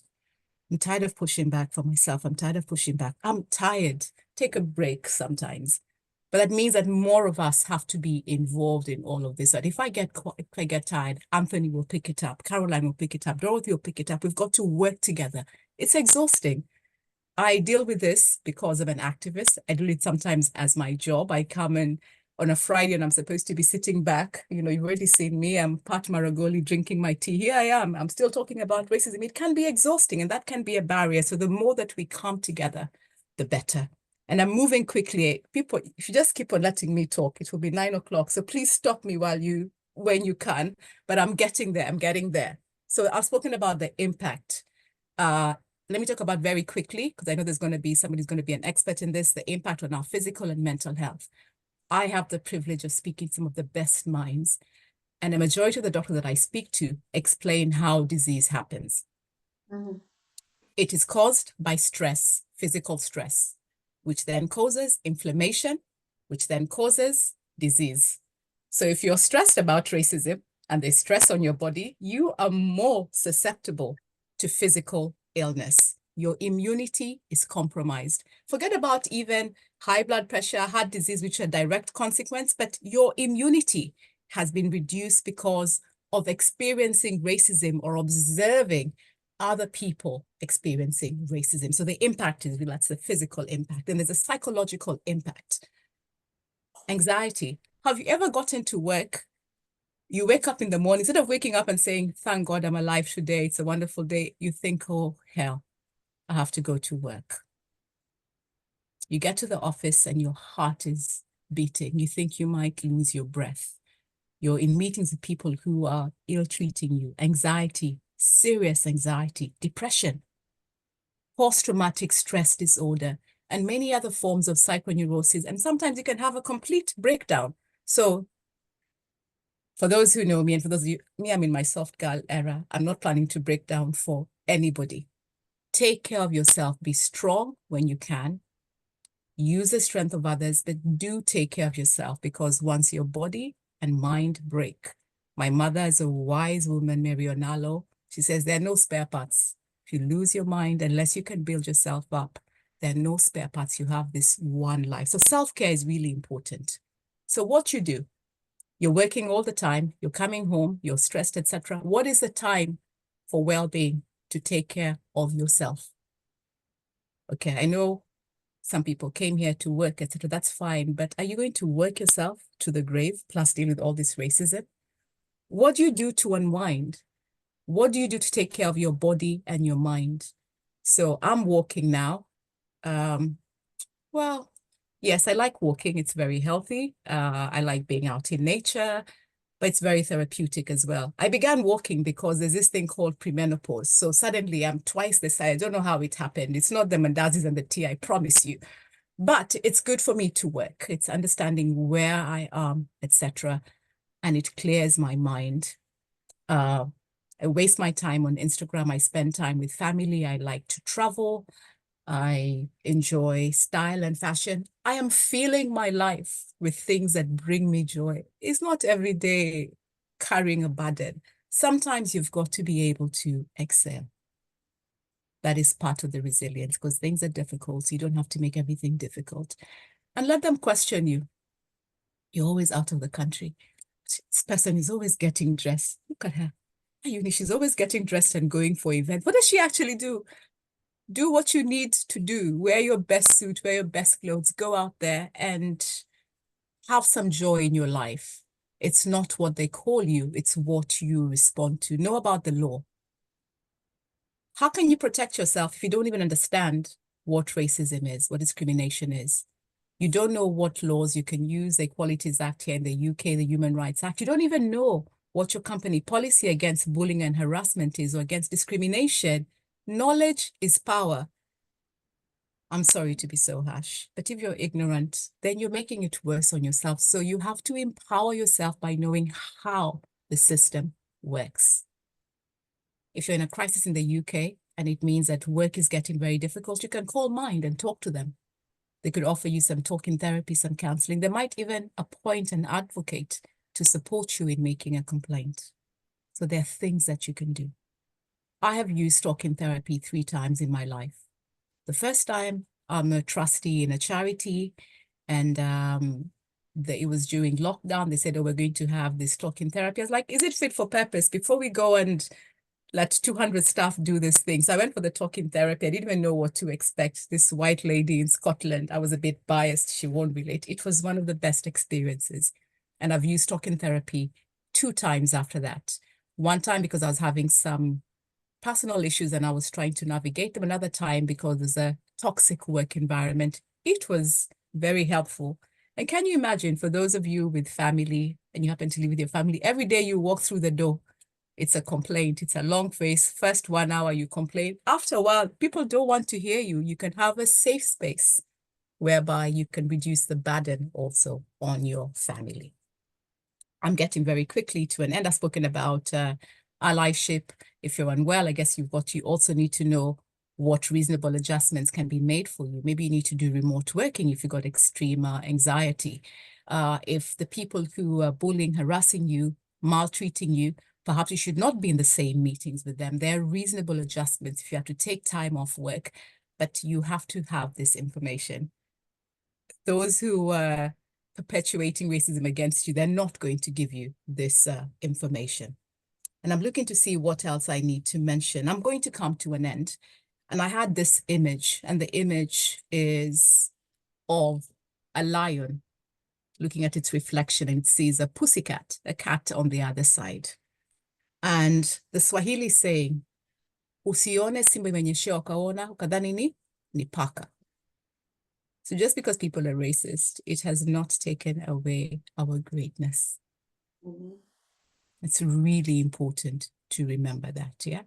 I'm tired of pushing back for myself. I'm tired of pushing back. I'm tired. Take a break sometimes. But that means that more of us have to be involved in all of this. That if I get tired, Anthony will pick it up. Caroline will pick it up. Dorothy will pick it up. We've got to work together. It's exhausting. I deal with this because I'm an activist. I do it sometimes as my job. I come in on a Friday and I'm supposed to be sitting back. You know, you've already seen me. I'm Pat Maragoli drinking my tea. Here I am. I'm still talking about racism. It can be exhausting and that can be a barrier. So the more that we come together, the better. And I'm moving quickly. People, if you just keep on letting me talk, it will be 9 o'clock. So please stop me when you can, but I'm getting there. I'm getting there. So I've spoken about the impact. Let me talk about very quickly, because I know there's going to be somebody's going to be an expert in this, the impact on our physical and mental health. I have the privilege of speaking to some of the best minds, and a majority of the doctors that I speak to explain how disease happens. Mm-hmm. It is caused by stress, physical stress, which then causes inflammation, which then causes disease. So if you're stressed about racism and there's stress on your body, you are more susceptible to physical illness. Your immunity is compromised. Forget about even high blood pressure, heart disease, which are a direct consequence, but your immunity has been reduced because of experiencing racism or observing other people experiencing racism. So the impact is, that's the physical impact. And there's a psychological impact. Anxiety. Have you ever gotten to work? You wake up in the morning, instead of waking up and saying, thank God I'm alive today, it's a wonderful day, you think, oh, hell, I have to go to work. You get to the office and your heart is beating. You think you might lose your breath. You're in meetings with people who are ill-treating you, anxiety, serious anxiety, depression, post-traumatic stress disorder, and many other forms of psychoneurosis. And sometimes you can have a complete breakdown. So for those who know me, and for those of you, I'm in my soft girl era. I'm not planning to break down for anybody. Take care of yourself. Be strong when you can. Use the strength of others, but do take care of yourself, because once your body and mind break, my mother is a wise woman, Mary Onalo. She says there are no spare parts. If you lose your mind, unless you can build yourself up, there are no spare parts. You have this one life. So self-care is really important. So what you do, you're working all the time, you're coming home, you're stressed, etc. What is the time for well-being to take care of yourself? Okay, I know some people came here to work, etc. That's fine, but are you going to work yourself to the grave, plus deal with all this racism? What do you do to unwind? What do you do to take care of your body and your mind? So I'm walking now. Well, yes, I like walking. It's very healthy. I like being out in nature, but it's very therapeutic as well. I began walking because there's this thing called premenopause. So suddenly I'm twice the size. I don't know how it happened. It's not the mandazis and the tea, I promise you. But it's good for me to work. It's understanding where I am, etc. And it clears my mind. I waste my time on Instagram. I spend time with family. I like to travel. I enjoy style and fashion. I am feeling my life with things that bring me joy. It's not every day carrying a burden. Sometimes you've got to be able to excel. That is part of the resilience, because things are difficult. So you don't have to make everything difficult. And let them question you. You're always out of the country. This person is always getting dressed. Look at her. She's always getting dressed and going for events. What does she actually do? Do what you need to do. Wear your best suit, wear your best clothes, go out there and have some joy in your life. It's not what they call you, it's what you respond to. Know about the law. How can you protect yourself if you don't even understand what racism is, what discrimination is? You don't know what laws you can use, the Equalities Act here in the UK, the Human Rights Act. You don't even know what your company policy against bullying and harassment is, or against discrimination. Knowledge is power. I'm sorry to be so harsh, but if you're ignorant, then you're making it worse on yourself. So you have to empower yourself by knowing how the system works. If you're in a crisis in the UK and it means that work is getting very difficult, you can call Mind and talk to them. They could offer you some talking therapy, some counseling. They might even appoint an advocate to support you in making a complaint. So there are things that you can do. I have used talking therapy 3 times in my life. The first time, I'm a trustee in a charity, and it was during lockdown. They said, oh, we're going to have this talking therapy. I was like, is it fit for purpose? Before we go and let 200 staff do this thing. So I went for the talking therapy. I didn't even know what to expect. This white lady in Scotland, I was a bit biased. She won't relate. It was one of the best experiences. And I've used talking therapy 2 times after that. One time because I was having some personal issues and I was trying to navigate them. Another time because there's a toxic work environment. It was very helpful. And can you imagine, for those of you with family and you happen to live with your family, every day you walk through the door, it's a complaint. It's a long face. First 1 hour you complain. After a while, people don't want to hear you. You can have a safe space whereby you can reduce the burden also on your family. I'm getting very quickly to an end. I've spoken about allyship. If you're unwell, I guess you also need to know what reasonable adjustments can be made for you. Maybe you need to do remote working if you've got extreme anxiety. If the people who are bullying, harassing you, maltreating you, perhaps you should not be in the same meetings with them. There are reasonable adjustments if you have to take time off work, but you have to have this information. Those who are perpetuating racism against you, they're not going to give you this information. And I'm looking to see what else I need to mention. I'm going to come to an end. And I had this image, and the image is of a lion looking at its reflection, and it sees a pussycat, a cat on the other side. And the Swahili saying, usione simba imenyeshewa ukaona ukadhani ni paka. So just because people are racist, it has not taken away our greatness. It's really important to remember that, yeah?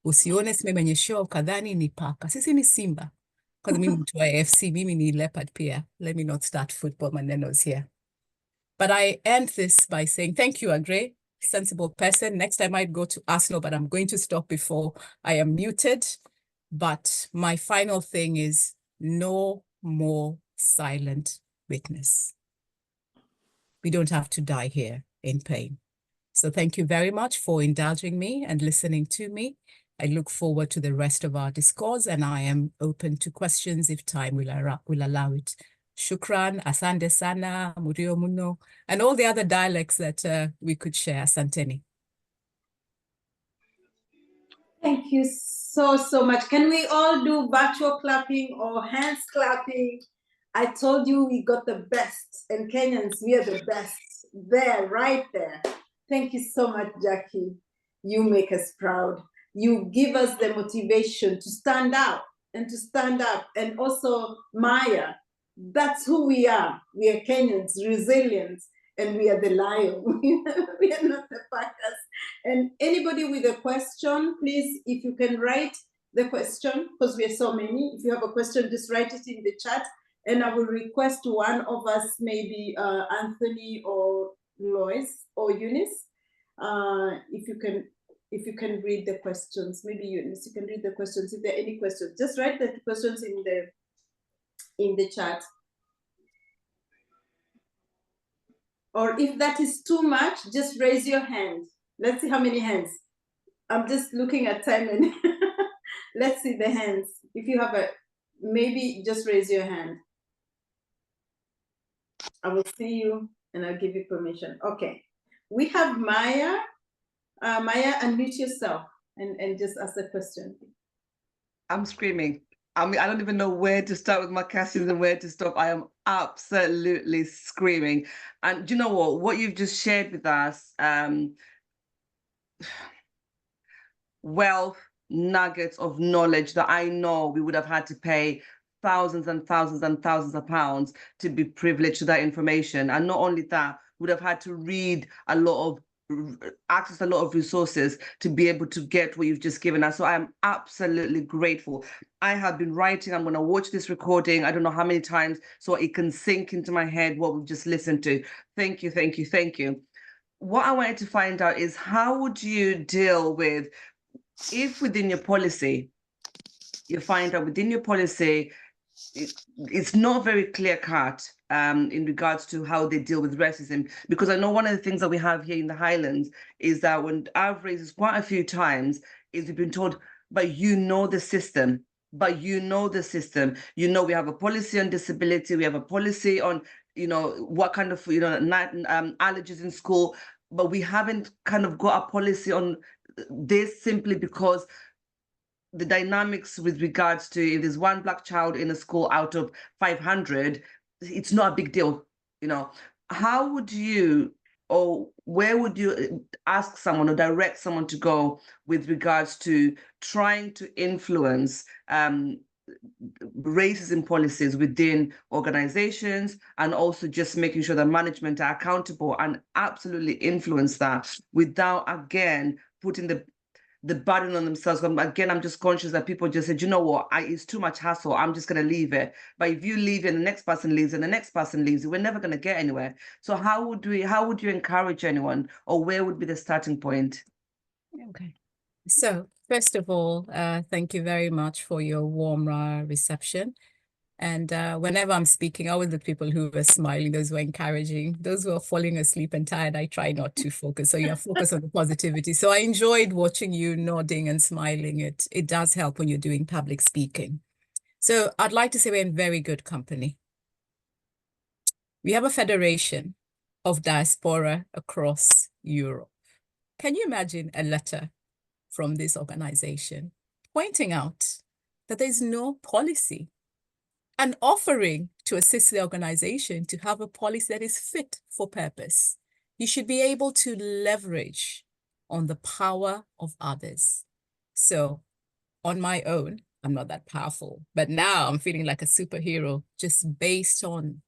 Usione mwenye show kadhani ni paka. Sisi ni simba. Because mimi mtu wa AFC, mimi ni leopard pia. Let me not start football manenos here. But I end this by saying thank you, Andre, sensible person. Next time I'd go to Arsenal, but I'm going to stop before I am muted. But my final thing is no more silent witness. We don't have to die here in pain. So thank you very much for indulging me and listening to me. I look forward to the rest of our discourse, and I am open to questions if time will allow it. Shukran, asante sana, murio muno, and all the other dialects that we could share. Asanteni. Thank you so much. Can we all do virtual clapping or hands clapping? I told you we got the best, and Kenyans, we are the best. There, right there. Thank you so much, Jackie. You make us proud. You give us the motivation to stand out and to stand up. And also, Maya, that's who we are. We are Kenyans, resilient, and we are the lion. We are not the packers. And anybody with a question, please, if you can write the question, because we are so many. If you have a question, just write it in the chat. And I will request one of us, maybe Anthony or Lois or Eunice, if you can read the questions. Maybe Eunice, you can read the questions. If there are any questions, just write the questions in the chat. Or if that is too much, just raise your hand. Let's see how many hands. I'm just looking at time and let's see the hands. If you have maybe just raise your hand. I will see you and I'll give you permission. Okay. We have Maya. Maya, unmute yourself and just ask the question. I'm screaming. I mean, I don't even know where to start with my questions and where to stop. I am absolutely screaming. And do you know what? What you've just shared with us, wealth, nuggets of knowledge that I know we would have had to pay thousands and thousands and thousands of pounds to be privileged to that information. And not only that, would have had to read a lot of access a lot of resources to be able to get what you've just given us. So I am absolutely grateful. I have been writing, I'm going to watch this recording, I don't know how many times, so it can sink into my head what we've just listened to. Thank you, thank you, thank you. What I wanted to find out is how would you deal with, if within your policy, you find out within your policy, it's not very clear cut in regards to how they deal with racism, because I know one of the things that we have here in the Highlands is that when I've raised this quite a few times is we've been told, but you know the system, but you know the system, you know, we have a policy on disability, we have a policy on, you know, what kind of, you know, allergies in school, but we haven't kind of got a policy on this simply because the dynamics with regards to if there's one Black child in a school out of 500, it's not a big deal, you know. How would you, or where would you ask someone or direct someone to go with regards to trying to influence racism policies within organizations, and also just making sure that management are accountable and absolutely influence that without, again, putting the burden on themselves? Again, I'm just conscious that people just said, you know what, it's too much hassle, I'm just going to leave it. But if you leave it and the next person leaves and the next person leaves, we're never going to get anywhere. So how would you encourage anyone, or where would be the starting point? Okay. So first of all, thank you very much for your warm reception. And whenever I'm speaking, always the people who are smiling, those who are encouraging, those who are falling asleep and tired, I try not to focus. So you're focused on the positivity. So I enjoyed watching you nodding and smiling. It does help when you're doing public speaking. So I'd like to say we're in very good company. We have a federation of diaspora across Europe. Can you imagine a letter from this organization pointing out that there's no policy and offering to assist the organization to have a policy that is fit for purpose? You should be able to leverage on the power of others. So on my own, I'm not that powerful. But now I'm feeling like a superhero just based on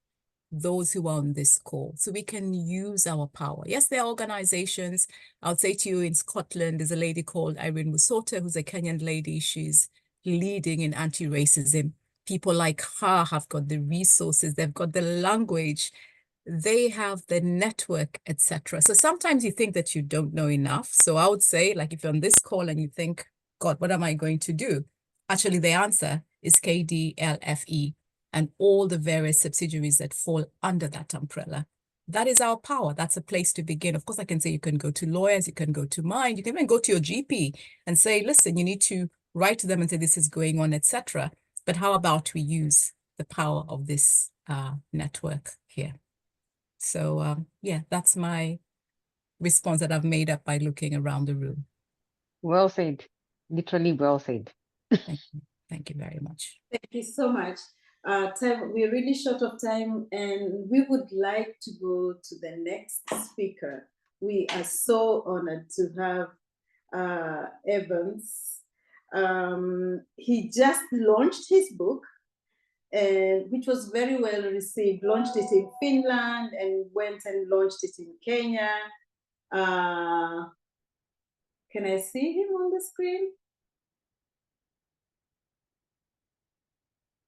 those who are on this call. So we can use our power. Yes, there are organizations. I'll say to you in Scotland, there's a lady called Irene Musota, who's a Kenyan lady. She's leading in anti-racism. People like her have got the resources, they've got the language, they have the network, etc. So sometimes you think that you don't know enough. So I would say, like, if you're on this call and you think, God, what am I going to do? Actually, the answer is KDLFE and all the various subsidiaries that fall under that umbrella. That is our power. That's a place to begin. Of course, I can say you can go to lawyers, you can go to mine, you can even go to your GP and say, listen, you need to write to them and say this is going on, etc. But how about we use the power of this network here? So yeah, that's my response that I've made up by looking around the room. Well said. Literally well said. Thank you. Thank you very much. Thank you so much. We're really short of time, and we would like to go to the next speaker. We are so honored to have Evans. He just launched his book, and which was very well received. Launched it in Finland and went and launched it in Kenya. Can I see him on the screen?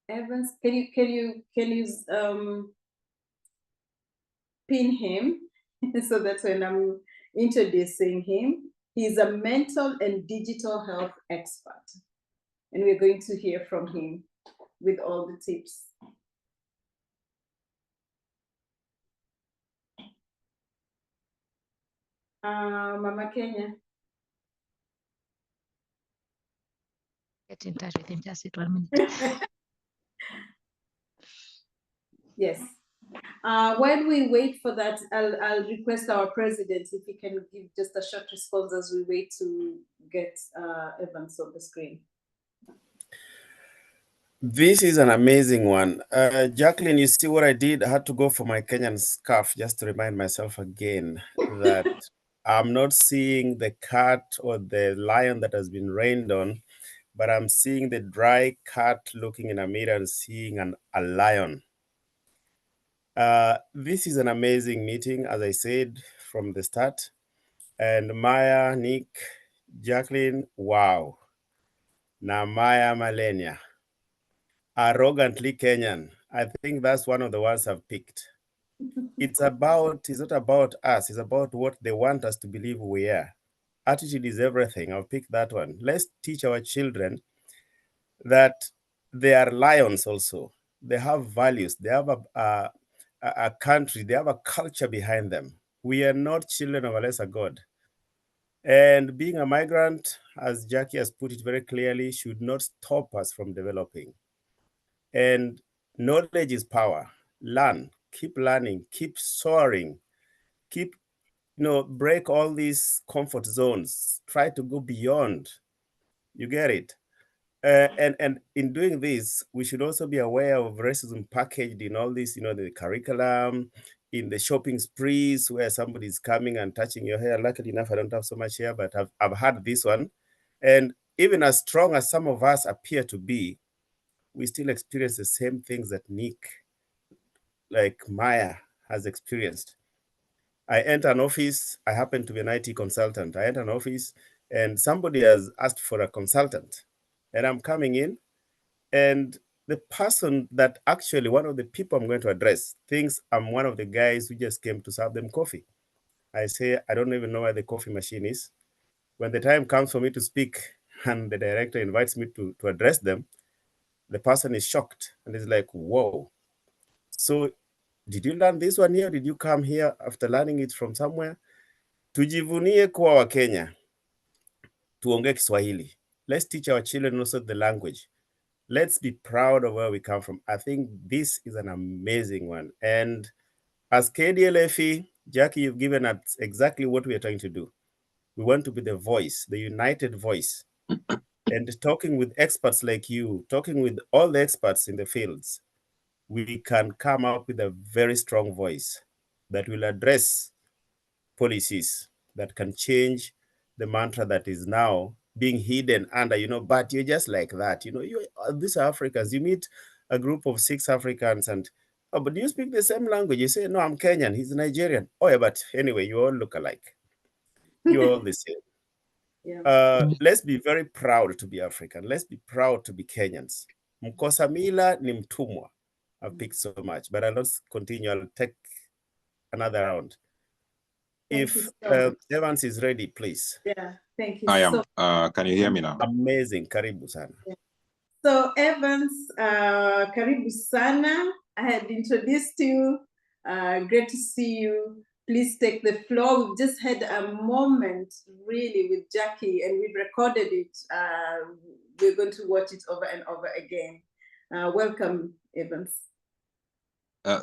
Evans, can you pin him so that when I'm introducing him, he's a mental and digital health expert, and we're going to hear from him with all the tips. Mama Kenya. Get in touch with him. Just 1 minute. Yes. While we wait for that, I'll request our president if he can give just a short response as we wait to get Evans on the screen. This is an amazing one. Jacqueline, you see what I did? I had to go for my Kenyan scarf just to remind myself again that I'm not seeing the cat or the lion that has been rained on, but I'm seeing the dry cat looking in a mirror and seeing a lion. This is an amazing meeting, as I said from the start. And Maya, Nick, Jacqueline, wow. Now Maya Malenia. Arrogantly Kenyan. I think that's one of the ones I've picked. It's not about us, it's about what they want us to believe we are. Attitude is everything. I'll pick that one. Let's teach our children that they are lions also. They have values, they have a country, they have a culture behind them. We are not children of a lesser God. And being a migrant, as Jackie has put it very clearly, should not stop us from developing. And knowledge is power. Learn, keep learning, keep soaring, keep, break all these comfort zones. Try to go beyond. You get it? And in doing this, we should also be aware of racism packaged in all this, the curriculum, in the shopping sprees where somebody's coming and touching your hair. Luckily enough, I don't have so much hair, but I've had this one. And even as strong as some of us appear to be, we still experience the same things that Nick, like Maya, has experienced. I enter an office, I happen to be an IT consultant. I enter an office and somebody has asked for a consultant. And I'm coming in and the person that actually, one of the people I'm going to address, thinks I'm one of the guys who just came to serve them coffee. I say, I don't even know where the coffee machine is. When the time comes for me to speak and the director invites me to address them, the person is shocked and is like, whoa. So did you learn this one here? Did you come here after learning it from somewhere? Tujivunie kuwa wa Kenya. Tuongee Kiswahili. Let's teach our children also the language. Let's be proud of where we come from. I think this is an amazing one. And as KDLFE, Jackie, you've given us exactly what we are trying to do. We want to be the voice, the united voice. And talking with experts like you, talking with all the experts in the fields, we can come up with a very strong voice that will address policies that can change the mantra that is now being hidden under, but you're just like that. These are Africans. You meet a group of 6 Africans and, oh, but do you speak the same language? You say, no, I'm Kenyan, he's Nigerian. Oh, yeah, but anyway, you all look alike. You're all the same. Yeah. Let's be very proud to be African. Let's be proud to be Kenyans. Mkosa mila ni mtumwa. I've picked so much, but I'll not continue. I'll take another round. If Evans is ready, please. Yeah, thank you. I am. Can you hear me now? Amazing. Karibu sana. Yeah. So Evans, karibu sana. I had introduced you. Great to see you. Please take the floor. We've just had a moment really with Jackie and we recorded it. We're going to watch it over and over again. Welcome, Evans.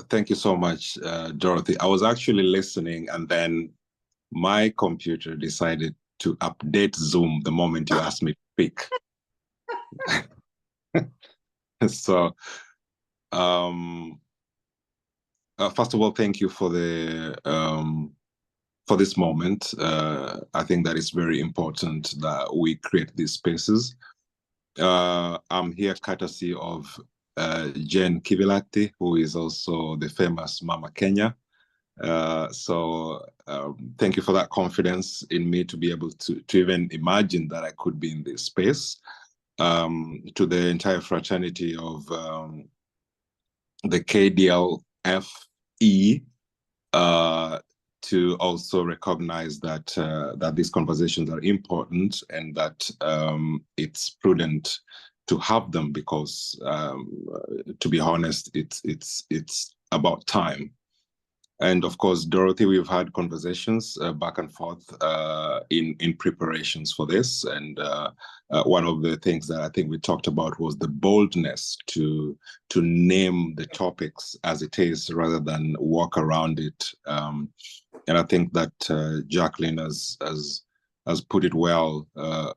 Thank you so much, Dorothy. I was actually listening and then my computer decided to update Zoom the moment you asked me to speak. So, first of all, thank you for this moment. I think that it's very important that we create these spaces. I'm here courtesy of Jen Kivilati, who is also the famous Mama Kenya. So thank you for that confidence in me to be able to even imagine that I could be in this space. To the entire fraternity of the KDLFE, to also recognize that that these conversations are important and that it's prudent to have them because, to be honest, it's about time. And of course, Dorothy, we've had conversations back and forth in preparations for this. And one of the things that I think we talked about was the boldness to name the topics as it is rather than walk around it. And I think that Jacqueline has put it well,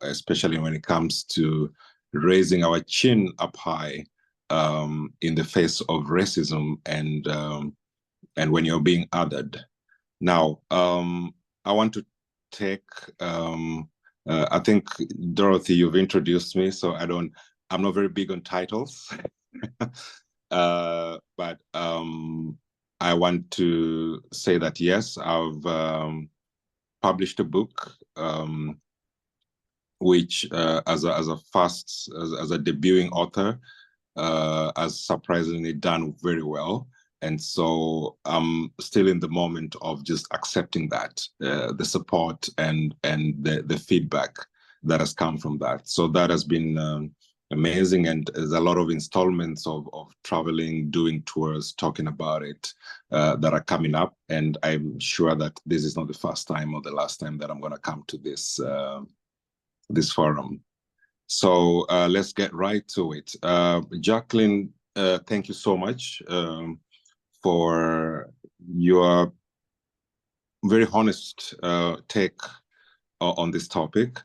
especially when it comes to raising our chin up high in the face of racism and when you're being othered. Now, I want to take, I think, Dorothy, you've introduced me, so I'm not very big on titles, but I want to say that, yes, I've published a book, which as a debuting author, has surprisingly done very well. And so I'm still in the moment of just accepting that, the support and the feedback that has come from that. So that has been amazing. And there's a lot of installments of traveling, doing tours, talking about it that are coming up. And I'm sure that this is not the first time or the last time that I'm going to come to this, this forum. So let's get right to it. Jacqueline, thank you so much for your very honest take on this topic.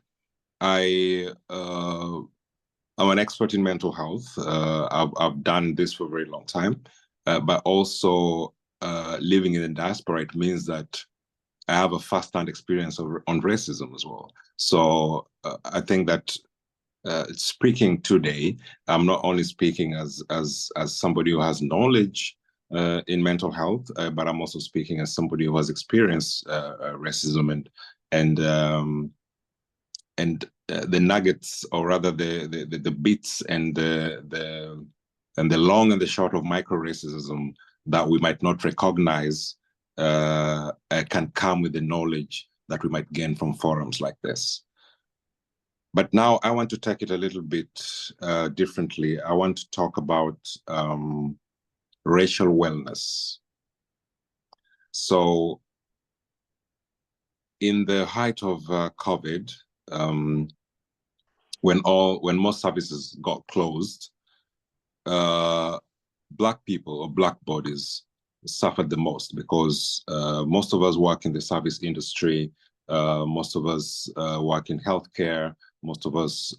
I'm an expert in mental health. I've done this for a very long time, but also living in the diaspora, it means that I have a first-hand experience on racism as well. So I think that speaking today, I'm not only speaking as somebody who has knowledge in mental health, but I'm also speaking as somebody who has experienced racism and the nuggets, or rather the bits and the long and the short of micro racism that we might not recognize can come with the knowledge that we might gain from forums like this. But now I want to take it a little bit differently. I want to talk about racial wellness. So in the height of COVID, when most services got closed, Black people or Black bodies suffered the most because most of us work in the service industry, most of us work in healthcare, most of us,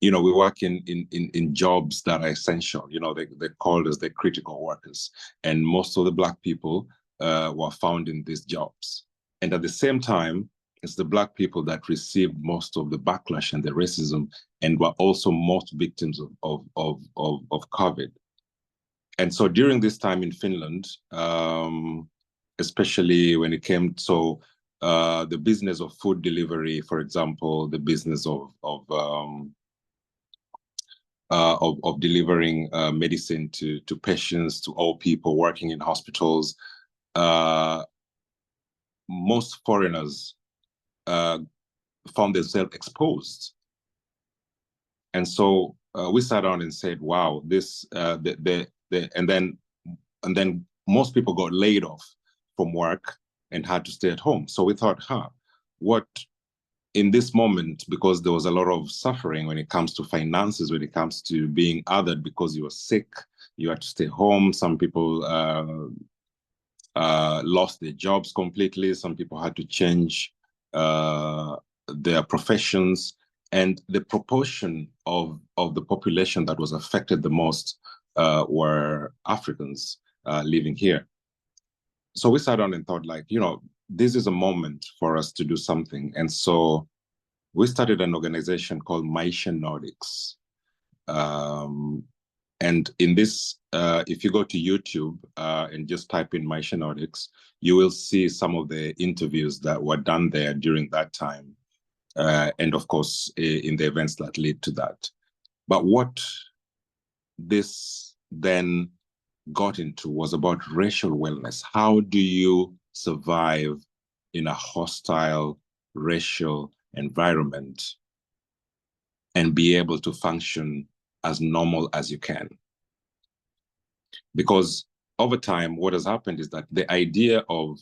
we work in jobs that are essential. They're called as the critical workers, and most of the Black people were found in these jobs. And at the same time, it's the Black people that received most of the backlash and the racism, and were also most victims of COVID. And so during this time in Finland, especially when it came to the business of food delivery, for example, the business of delivering medicine to patients, to all people working in hospitals, most foreigners found themselves exposed. And so we sat down and said, wow, this, and then most people got laid off from work and had to stay at home. So we thought, what in this moment, because there was a lot of suffering when it comes to finances, when it comes to being othered because you were sick, you had to stay home. Some people lost their jobs completely. Some people had to change their professions. And the proportion of the population that was affected the most were Africans living here. So we sat down and thought, like, this is a moment for us to do something. And so we started an organization called Maisha Nordics. And in this, if you go to YouTube and just type in Maisha Nordics, you will see some of the interviews that were done there during that time. And of course, in the events that lead to that. But what this then got into was about racial wellness. How do you survive in a hostile racial environment and be able to function as normal as you can? Because over time, what has happened is that the idea of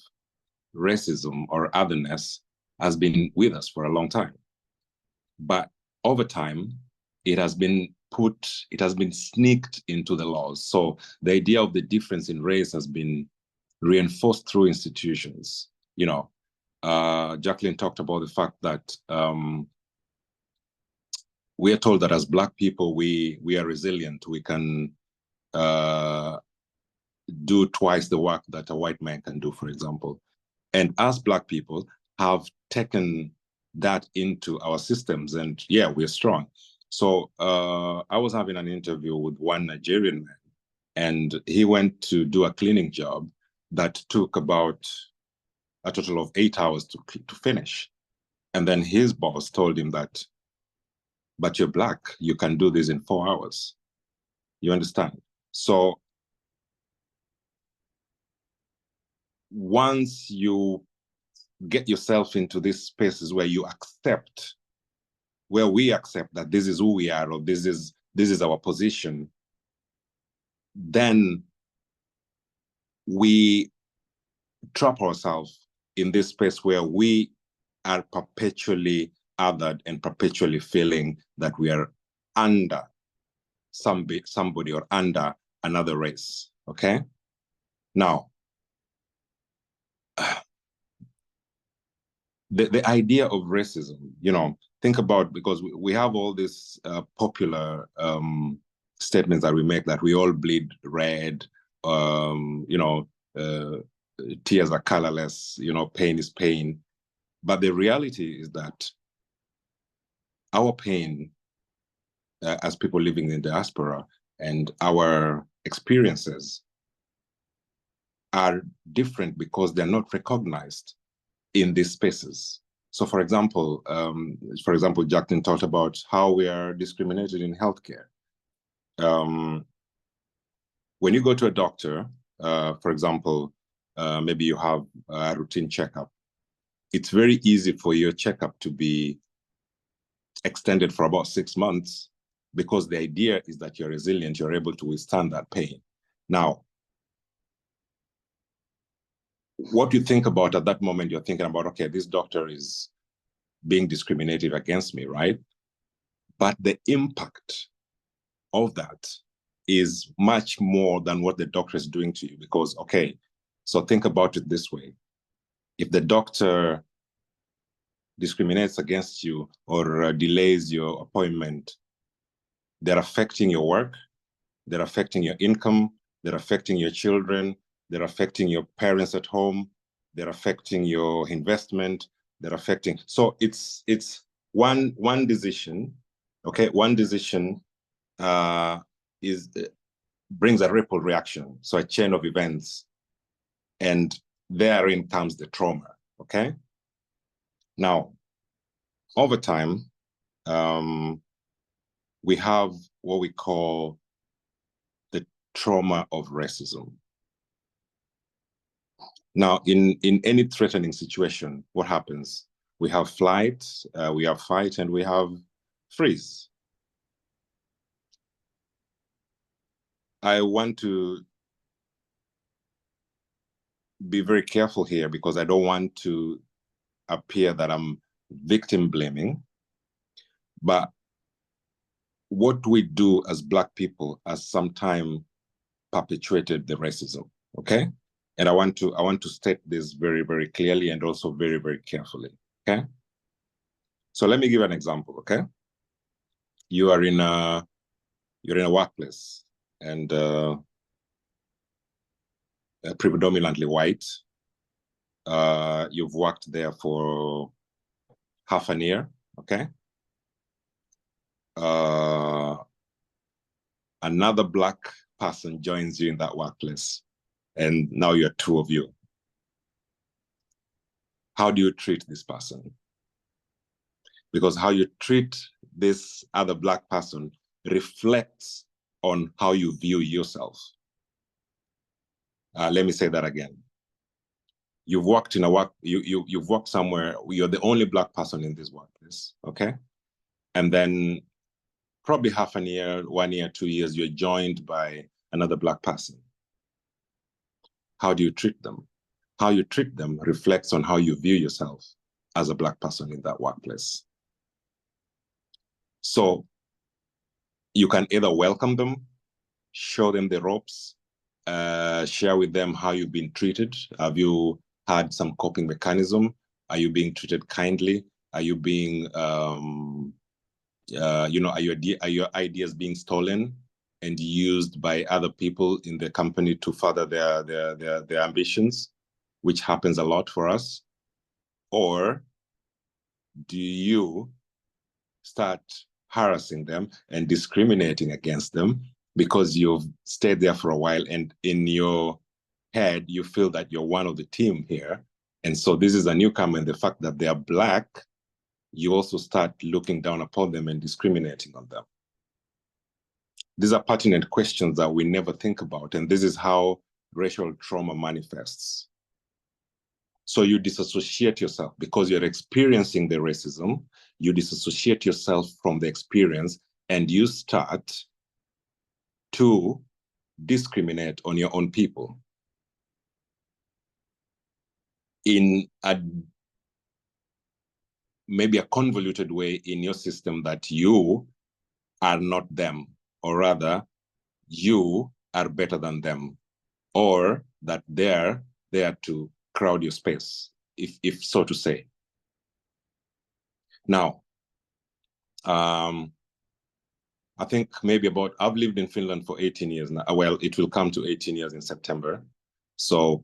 racism or otherness has been with us for a long time. But over time, it has been sneaked into the laws. So the idea of the difference in race has been reinforced through institutions. Jacqueline talked about the fact that we are told that as Black people, we are resilient. We can do twice the work that a white man can do, for example. And as Black people have taken that into our systems, and yeah, we're strong. So I was having an interview with one Nigerian man, and he went to do a cleaning job that took about a total of 8 hours to finish. And then his boss told him that, but you're Black, you can do this in 4 hours. You understand? So once you get yourself into these spaces where we accept that this is who we are, or this is our position, then we trap ourselves in this space where we are perpetually othered and perpetually feeling that we are under somebody or under another race, okay? Now, the idea of racism, think about, because we have all these popular statements that we make, that we all bleed red, tears are colorless, pain is pain. But the reality is that our pain as people living in diaspora and our experiences are different because they're not recognized in these spaces. So for example, Jacqueline talked about how we are discriminated in healthcare. When you go to a doctor, for example, maybe you have a routine checkup, it's very easy for your checkup to be extended for about 6 months, because the idea is that you're resilient, you're able to withstand that pain. Now, what you think about at that moment, you're thinking about, okay, this doctor is being discriminative against me, right? But the impact of that is much more than what the doctor is doing to you, because, okay, so think about it this way. If the doctor discriminates against you or delays your appointment, they're affecting your work, they're affecting your income, they're affecting your children, they're affecting your parents at home, they're affecting your investment, They're affecting. So it's one decision, okay? One decision brings a ripple reaction, so a chain of events, and therein comes the trauma, okay? Now, over time, we have what we call the trauma of racism. Now, in any threatening situation, what happens? We have flight, we have fight, and we have freeze. I want to be very careful here because I don't want to appear that I'm victim blaming. But what we do as Black people has sometimes perpetuated the racism, okay? And I want to state this very, very clearly and also very, very carefully, okay? So let me give an example, okay? You are in a workplace and predominantly white. You've worked there for half a year, okay? Another Black person joins you in that workplace, and now you're two of you. How do you treat this person? Because how you treat this other Black person reflects on how you view yourself. Let me say that again. You've worked in you've worked somewhere, you're the only Black person in this workplace, okay? And then probably half a year, 1 year, 2 years, you're joined by another Black person. How do you treat them? How you treat them reflects on how you view yourself as a Black person in that workplace. So you can either welcome them, show them the ropes, share with them how you've been treated. Have you had some coping mechanism? Are you being treated kindly? Are you being, are your ideas being stolen and used by other people in the company to further their ambitions, which happens a lot for us? Or do you start harassing them and discriminating against them because you've stayed there for a while and in your head, you feel that you're one of the team here. And so this is a newcomer, and the fact that they are Black, you also start looking down upon them and discriminating on them. These are pertinent questions that we never think about. And this is how racial trauma manifests. So you disassociate yourself because you're experiencing the racism, you disassociate yourself from the experience, and you start to discriminate on your own people in maybe a convoluted way in your system that you are not them, or rather you are better than them, or that they're there to crowd your space, if so to say. Now, I think maybe I've lived in Finland for 18 years now. Well, it will come to 18 years in September. So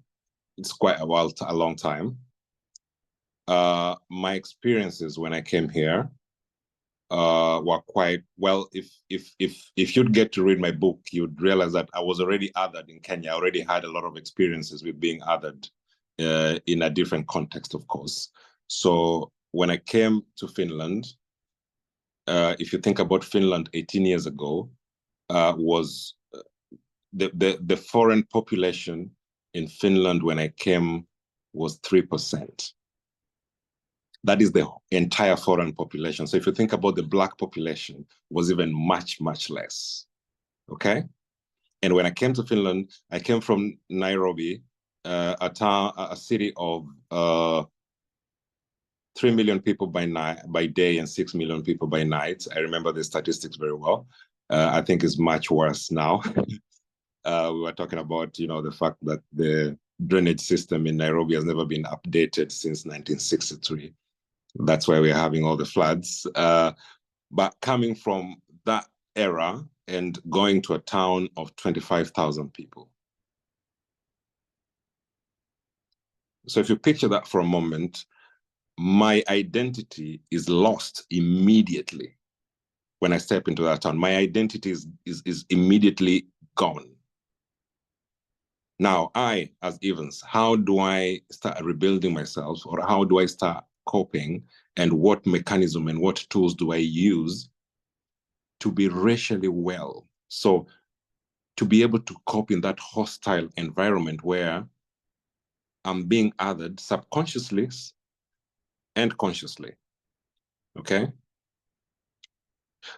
it's quite a long time. My experiences when I came here were quite, well, if you'd get to read my book, you'd realize that I was already othered in Kenya. I already had a lot of experiences with being othered in a different context, of course. So when I came to Finland, if you think about Finland 18 years ago, was the foreign population in Finland when I came was 3%. That is the entire foreign population. So if you think about the Black population, was even much, much less, okay? And when I came to Finland, I came from Nairobi, a city of 3 million people by day and 6 million people by night. I remember the statistics very well. I think it's much worse now. We were talking about, the fact that the drainage system in Nairobi has never been updated since 1963. That's why we're having all the floods. But coming from that era and going to a town of 25,000 people. So if you picture that for a moment, my identity is lost immediately when I step into that town. My identity is immediately gone. Now, I, as Evans, how do I start rebuilding myself, or how do I start coping, and what mechanism and what tools do I use to be racially well? So to be able to cope in that hostile environment where I'm being othered subconsciously and consciously, okay?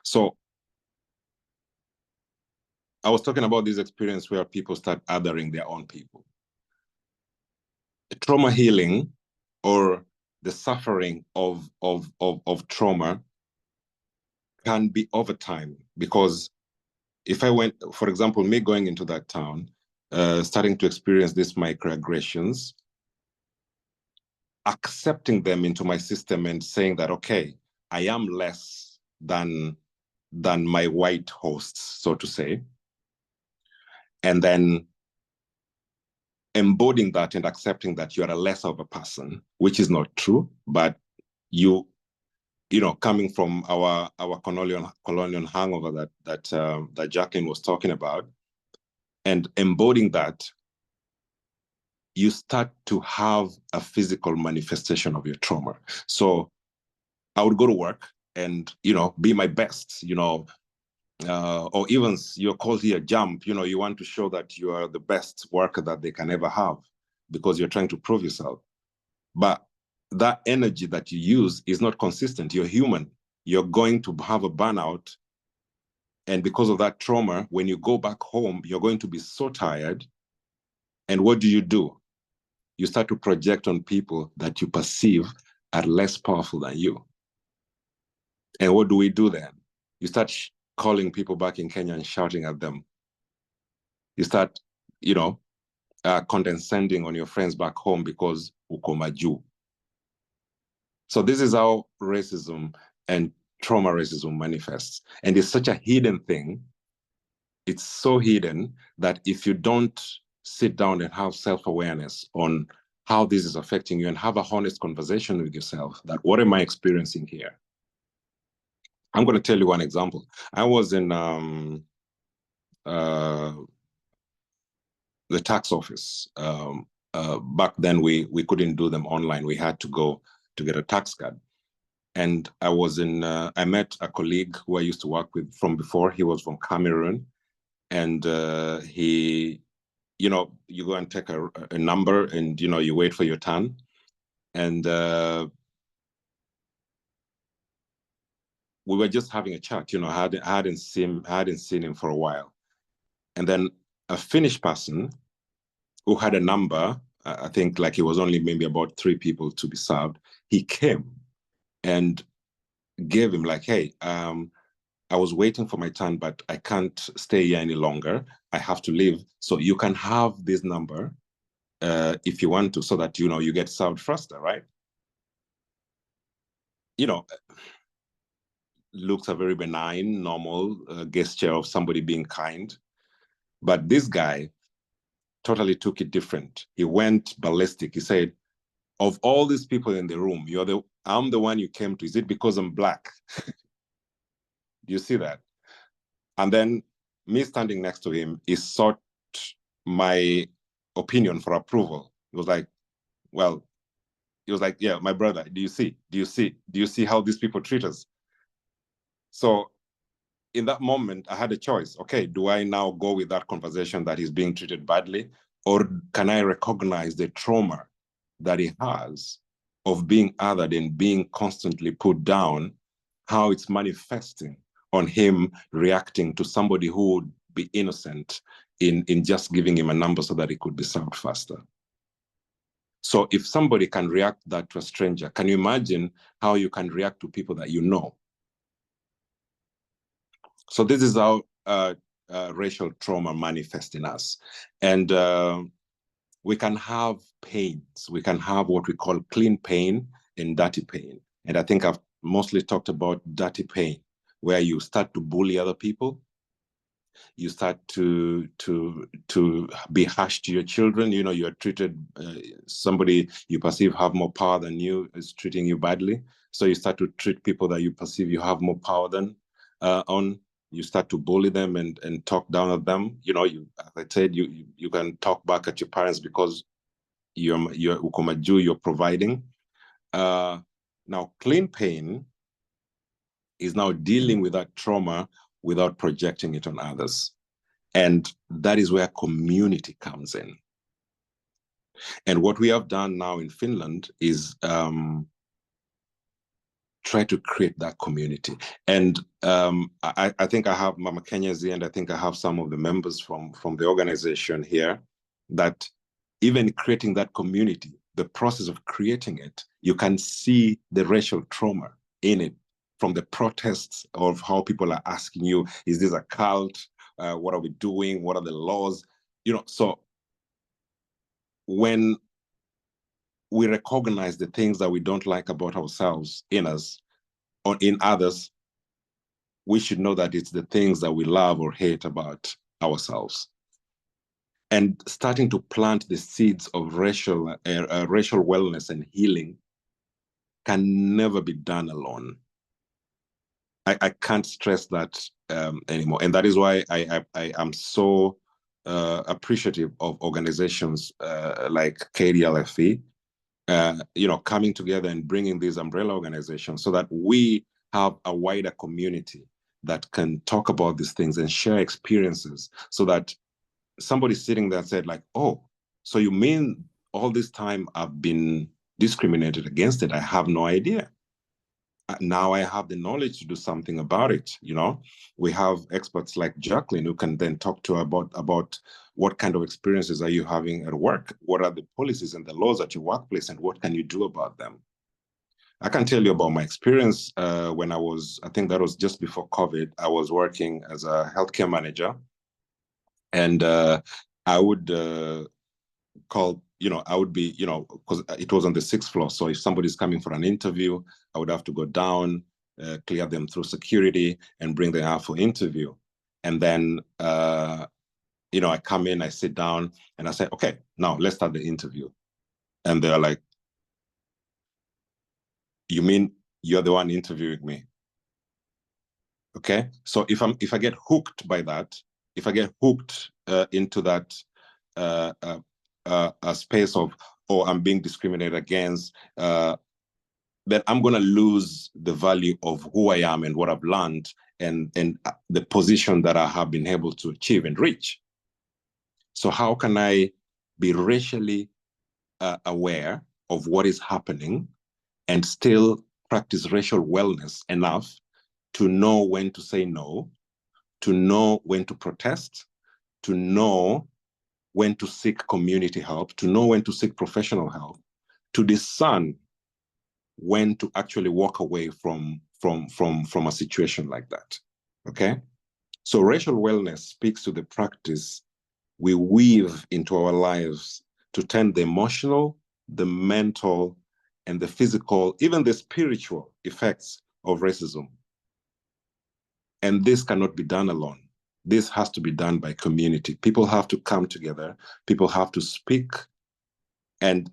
So I was talking about this experience where people start othering their own people. Trauma healing, or the suffering of trauma, can be over time, because if I went, for example, me going into that town, starting to experience these microaggressions, accepting them into my system and saying that, okay, I am less than my white hosts, so to say, and then embodying that and accepting that you are a less of a person, which is not true, but you know, coming from our colonial hangover that Jacqueline was talking about, and embodying that, you start to have a physical manifestation of your trauma. So I would go to work and, you know, be my best, you know, or even you're called here, jump, you know, you want to show that you are the best worker that they can ever have because you're trying to prove yourself. But that energy that you use is not consistent. You're human. You're going to have a burnout. And because of that trauma, when you go back home, you're going to be so tired. And what do? You start to project on people that you perceive are less powerful than you. And what do we do then? You start calling people back in Kenya and shouting at them. You start, you know, condescending on your friends back home because uko majuu. So this is how racism and trauma racism manifests. And it's such a hidden thing. It's so hidden that if you don't sit down and have self-awareness on how this is affecting you and have a honest conversation with yourself, that what am I experiencing here? I'm going to tell you one example. I was in the tax office. Back then, we couldn't do them online. We had to go to get a tax card. And I was I met a colleague who I used to work with from before. He was from Cameroon. And he, you know, you go and take a number and, you know, you wait for your turn. And we were just having a chat, you know, I hadn't seen him for a while. And then a Finnish person who had a number, I think like it was only maybe about 3 people to be served, he came and gave him like, hey, I was waiting for my turn, but I can't stay here any longer. I have to leave. So you can have this number if you want to, so that, you know, you get served faster, right? You know, looks a very benign, normal gesture of somebody being kind. But this guy totally took it different. He went ballistic. He said, of all these people in the room, I'm the one you came to. Is it because I'm black? Do you see that? And then me standing next to him, he sought my opinion for approval. He was like, well, he was like, yeah, my brother, do you see how these people treat us? So in that moment, I had a choice. Okay, do I now go with that conversation that he's being treated badly? Or can I recognize the trauma that he has of being othered and being constantly put down, how it's manifesting on him reacting to somebody who would be innocent in just giving him a number so that he could be served faster? So if somebody can react that to a stranger, can you imagine how you can react to people that you know? So this is how racial trauma manifests in us. And we can have pains. We can have what we call clean pain and dirty pain. And I think I've mostly talked about dirty pain, where you start to bully other people. You start to be harsh to your children. You know, you are treated, somebody you perceive have more power than you is treating you badly. So you start to treat people that you perceive you have more power than on. You start to bully them and talk down at them. You know, you, as I said, you can talk back at your parents because you're ukomaju, you're providing. Now, clean pain is now dealing with that trauma without projecting it on others. And that is where community comes in. And what we have done now in Finland is try to create that community. And I think I have Mama Kenyazi, and I think I have some of the members from the organization here, that even creating that community, the process of creating it, you can see the racial trauma in it, from the protests of how people are asking you, is this a cult? What are we doing? What are the laws? You know, so when we recognize the things that we don't like about ourselves in us or in others, we should know that it's the things that we love or hate about ourselves. And starting to plant the seeds of racial wellness and healing can never be done alone. I can't stress that anymore. And that is why I am so appreciative of organizations like KDLFE, you know, coming together and bringing these umbrella organizations so that we have a wider community that can talk about these things and share experiences, so that somebody sitting there said like, oh, so you mean all this time I've been discriminated against it? I have no idea. Now I have the knowledge to do something about it. You know, we have experts like Jacqueline who can then talk to about what kind of experiences are you having at work? What are the policies and the laws at your workplace, and what can you do about them? I can tell you about my experience when I think that was just before COVID. I was working as a healthcare manager, and I would call, you know, I would be, you know, because it was on the 6th floor. So if somebody's coming for an interview, I would have to go down, clear them through security and bring them out for interview. And then, you know, I come in, I sit down and I say, okay, now let's start the interview. And they're like, you mean you're the one interviewing me? Okay. So if I get hooked by that, if I get hooked into that a space of, oh, I'm being discriminated against, then I'm going to lose the value of who I am and what I've learned and the position that I have been able to achieve and reach. So how can I be racially aware of what is happening and still practice racial wellness enough to know when to say no, to know when to protest, to know when to seek community help, to know when to seek professional help, to discern when to actually walk away from a situation like that, okay? So racial wellness speaks to the practice we weave into our lives to turn the emotional, the mental, and the physical, even the spiritual effects of racism. And this cannot be done alone. This has to be done by community. People have to come together. People have to speak, and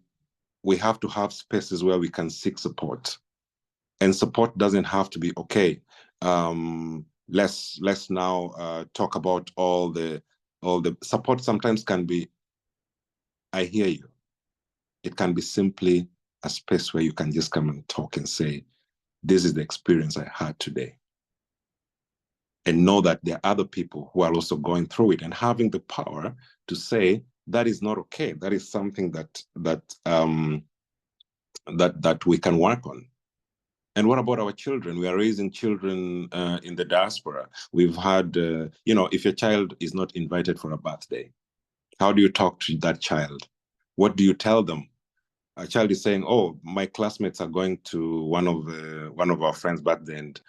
we have to have spaces where we can seek support. And support doesn't have to be, okay, let's now talk about all the support. Sometimes can be, I hear you. It can be simply a space where you can just come and talk and say, this is the experience I had today. And know that there are other people who are also going through it, and having the power to say, that is not okay. That is something that we can work on. And what about our children? We are raising children in the diaspora. We've had, you know, if your child is not invited for a birthday, how do you talk to that child? What do you tell them? A child is saying, "Oh, my classmates are going to one of our friends' birthday," and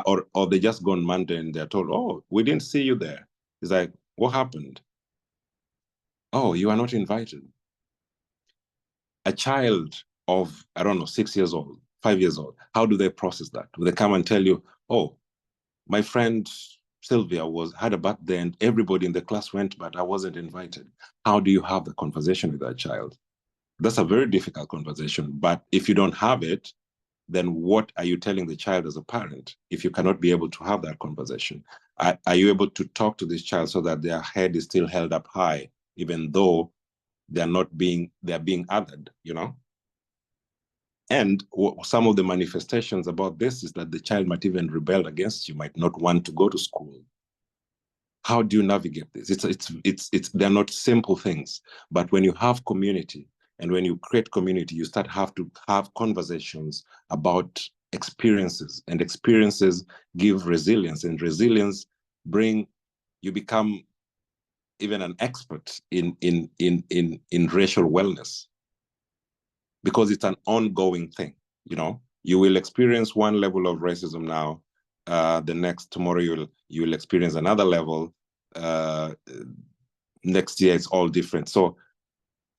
or they just go on Monday and they're told, "Oh, we didn't see you there." It's like, what happened? Oh, you are not invited. A child of, I don't know, 6 years old, 5 years old, how do they process that? Do they come and tell you, "Oh, my friend Sylvia had a birthday and everybody in the class went, but I wasn't invited. How do you have the conversation with that child? That's a very difficult conversation. But if you don't have it, then what are you telling the child as a parent if you cannot be able to have that conversation? Are you able to talk to this child so that their head is still held up high, even though they're being othered, you know? And some of the manifestations about this is that the child might even rebel against you, might not want to go to school. How do you navigate this? They're not simple things, but when you have community and when you create community, you have to have conversations about experiences, and experiences give resilience, and resilience you become even an expert in racial wellness, because it's an ongoing thing. You know, you will experience one level of racism now, tomorrow you'll experience another level, next year it's all different. So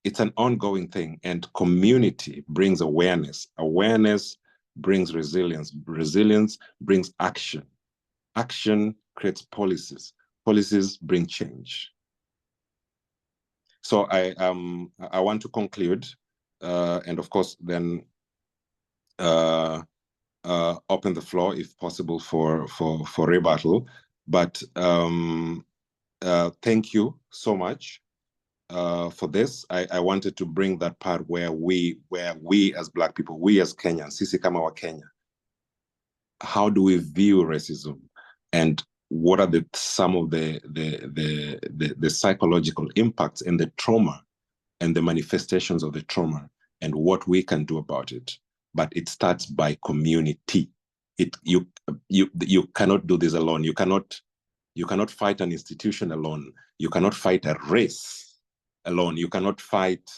it's an ongoing thing, and community brings awareness. Awareness brings resilience. Resilience brings action. Action creates policies. Policies bring change. So I want to conclude, and of course then open the floor if possible for rebuttal. But thank you so much for this. I wanted to bring that part where we as Black people, we as Kenyans, sisi kama wa Kenya, how do we view racism, and what are some of the psychological impacts and the trauma and the manifestations of the trauma, and what we can do about it. But it starts by community. You cannot do this alone. You cannot fight an institution alone. You cannot fight a race alone. You cannot fight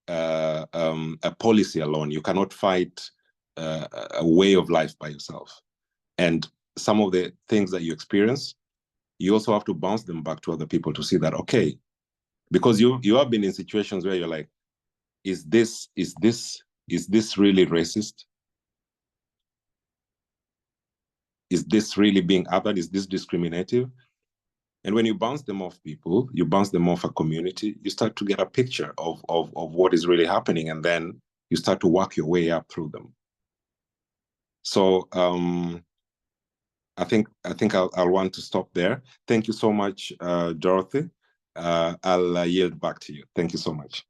a policy alone. You cannot fight a way of life by yourself. And some of the things that you experience, you also have to bounce them back to other people to see that, okay, because you have been in situations where you're like, is this really racist? Is this really being othered? Is this discriminative? And when you bounce them off people, you bounce them off a community, you start to get a picture of what is really happening, and then you start to work your way up through them. So I think I'll want to stop there. Thank you so much, Dorothy. I'll yield back to you. Thank you so much.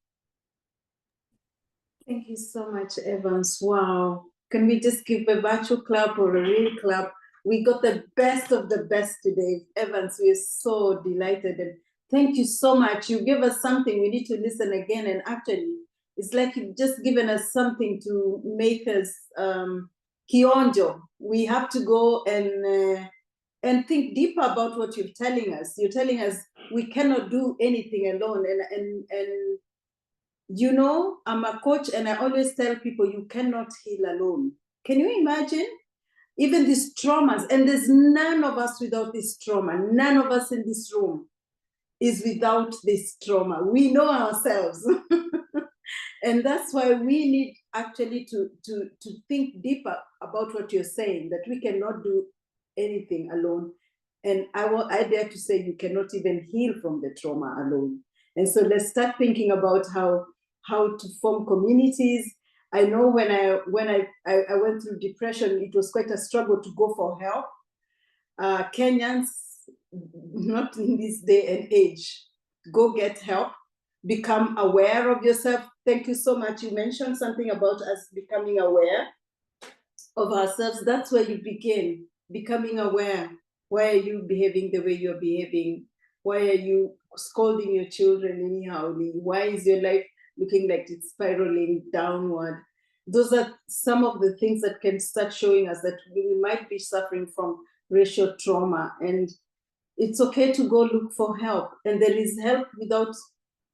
Thank you so much, Evans. Wow. Can we just give a virtual clap or a real clap? We got the best of the best today. Evans, we are so delighted. And thank you so much. You gave us something. We need to listen again. And actually, it's like you've just given us something to make us kionjo. We have to go and think deeper about what you're telling us. You're telling us we cannot do anything alone. And you know, I'm a coach and I always tell people you cannot heal alone. Can you imagine? Even these traumas, and there's none of us without this trauma. None of us in this room is without this trauma. We know ourselves. And that's why we need actually to think deeper about what you're saying, that we cannot do anything alone. And I dare to say you cannot even heal from the trauma alone. And so let's start thinking about how to form communities. I know when I went through depression, it was quite a struggle to go for help. Kenyans, not in this day and age, go get help, become aware of yourself. Thank you so much. You mentioned something about us becoming aware of ourselves. That's where you begin, becoming aware. Why are you behaving the way you're behaving? Why are you scolding your children anyhow? Why is your life looking like it's spiraling downward? Those are some of the things that can start showing us that we might be suffering from racial trauma. And it's okay to go look for help. And there is help without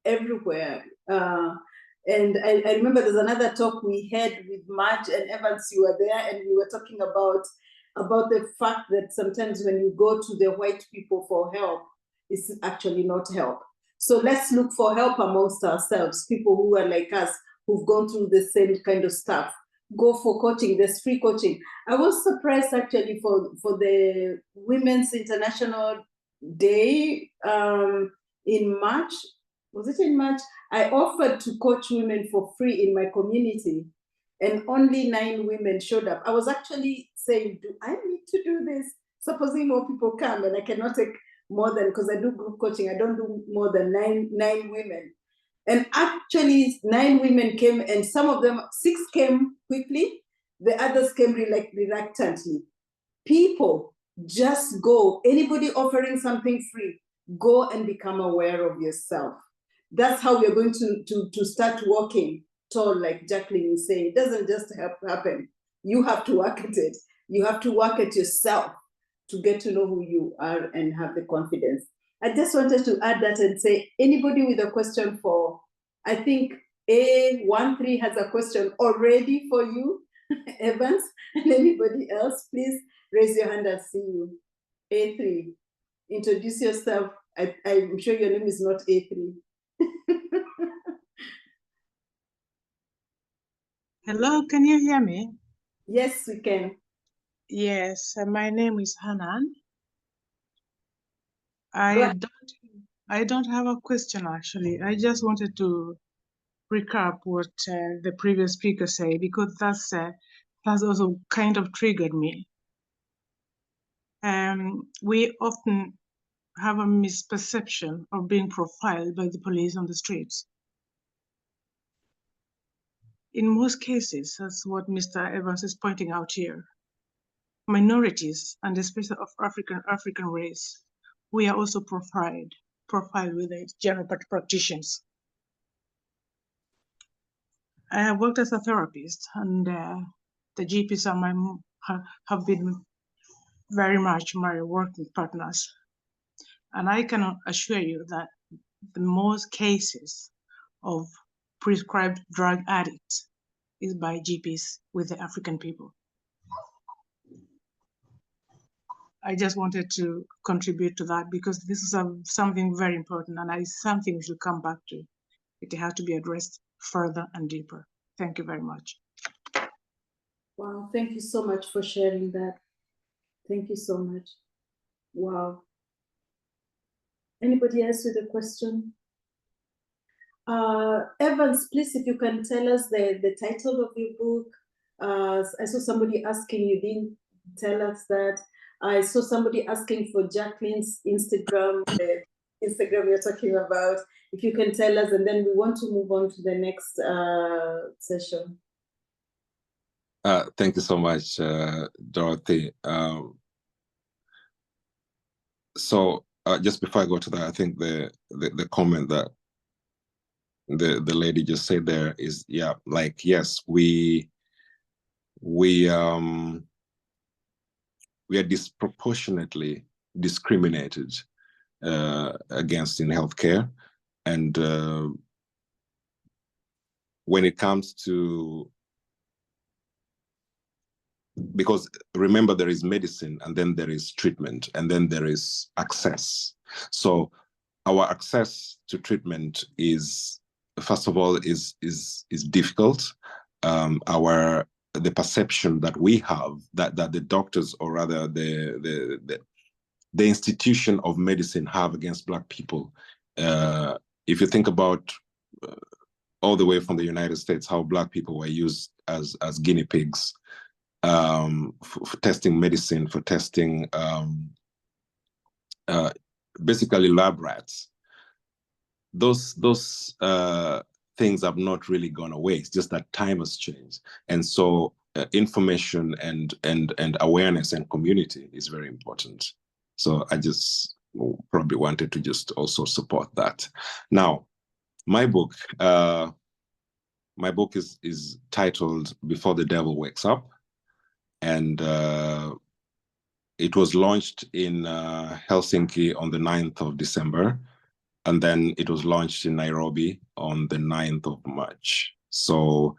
everywhere. And I remember there's another talk we had with Marge and Evans, you were there, and we were talking about the fact that sometimes when you go to the white people for help, it's actually not help. So let's look for help amongst ourselves, people who are like us, who've gone through the same kind of stuff. go for coaching. There's free coaching. I was surprised actually for the Women's International Day in March. Was it in March? I offered to coach women for free in my community, and only 9 women showed up. I was actually saying, do I need to do this? Supposing more people come, and I cannot take more than, because I do group coaching, I don't do more than nine women. And actually 9 women came, and some of them, 6 came quickly, the others came reluctantly. People, just go. Anybody offering something free, go and become aware of yourself. That's how we're going to start walking tall, like Jacqueline is saying. It doesn't just happen. You have to work at it. You have to work at yourself to get to know who you are and have the confidence. I just wanted to add that and say, anybody with a question for, I think A13 has a question already for you, Evans, and anybody else, please raise your hand. I'll see you. A3, introduce yourself. I'm sure your name is not A3. Hello, can you hear me? Yes, we can. Yes, my name is Hanan. I don't have a question actually. I just wanted to recap what the previous speaker said, because that's also kind of triggered me. We often have a misperception of being profiled by the police on the streets. In most cases, that's what Mr. Evans is pointing out here. Minorities, and especially of African race, we are also profiled with the general practitioners. I have worked as a therapist, and the GPs have been very much my working partners. And I can assure you that the most cases of prescribed drug addicts is by GPs with the African people. I just wanted to contribute to that, because this is something very important, and something we should come back to. It has to be addressed further and deeper. Thank you very much. Wow, thank you so much for sharing that. Thank you so much. Wow. Anybody else with a question? Evans, please, if you can tell us the title of your book. I saw somebody asking, you didn't tell us that. I saw somebody asking for Jacqueline's Instagram, the Instagram you're talking about. If you can tell us, and then we want to move on to the next session. Thank you so much, Dorothy. So just before I go to that, I think the comment that the lady just said there is, yeah, like, yes, we are disproportionately discriminated against in healthcare, and when it comes to, because remember, there is medicine, and then there is treatment, and then there is access. So our access to treatment is, first of all, is difficult. The perception that we have, that the doctors, or rather the institution of medicine, have against Black people. If you think about all the way from the United States, how Black people were used as guinea pigs for testing medicine, for testing basically lab rats. Those things have not really gone away. It's just that time has changed, and so information and awareness and community is very important. So I just probably wanted to just also support that. Now, my book is titled "Before the Devil Wakes Up," and it was launched in Helsinki on the 9th of December. And then it was launched in Nairobi on the 9th of March. So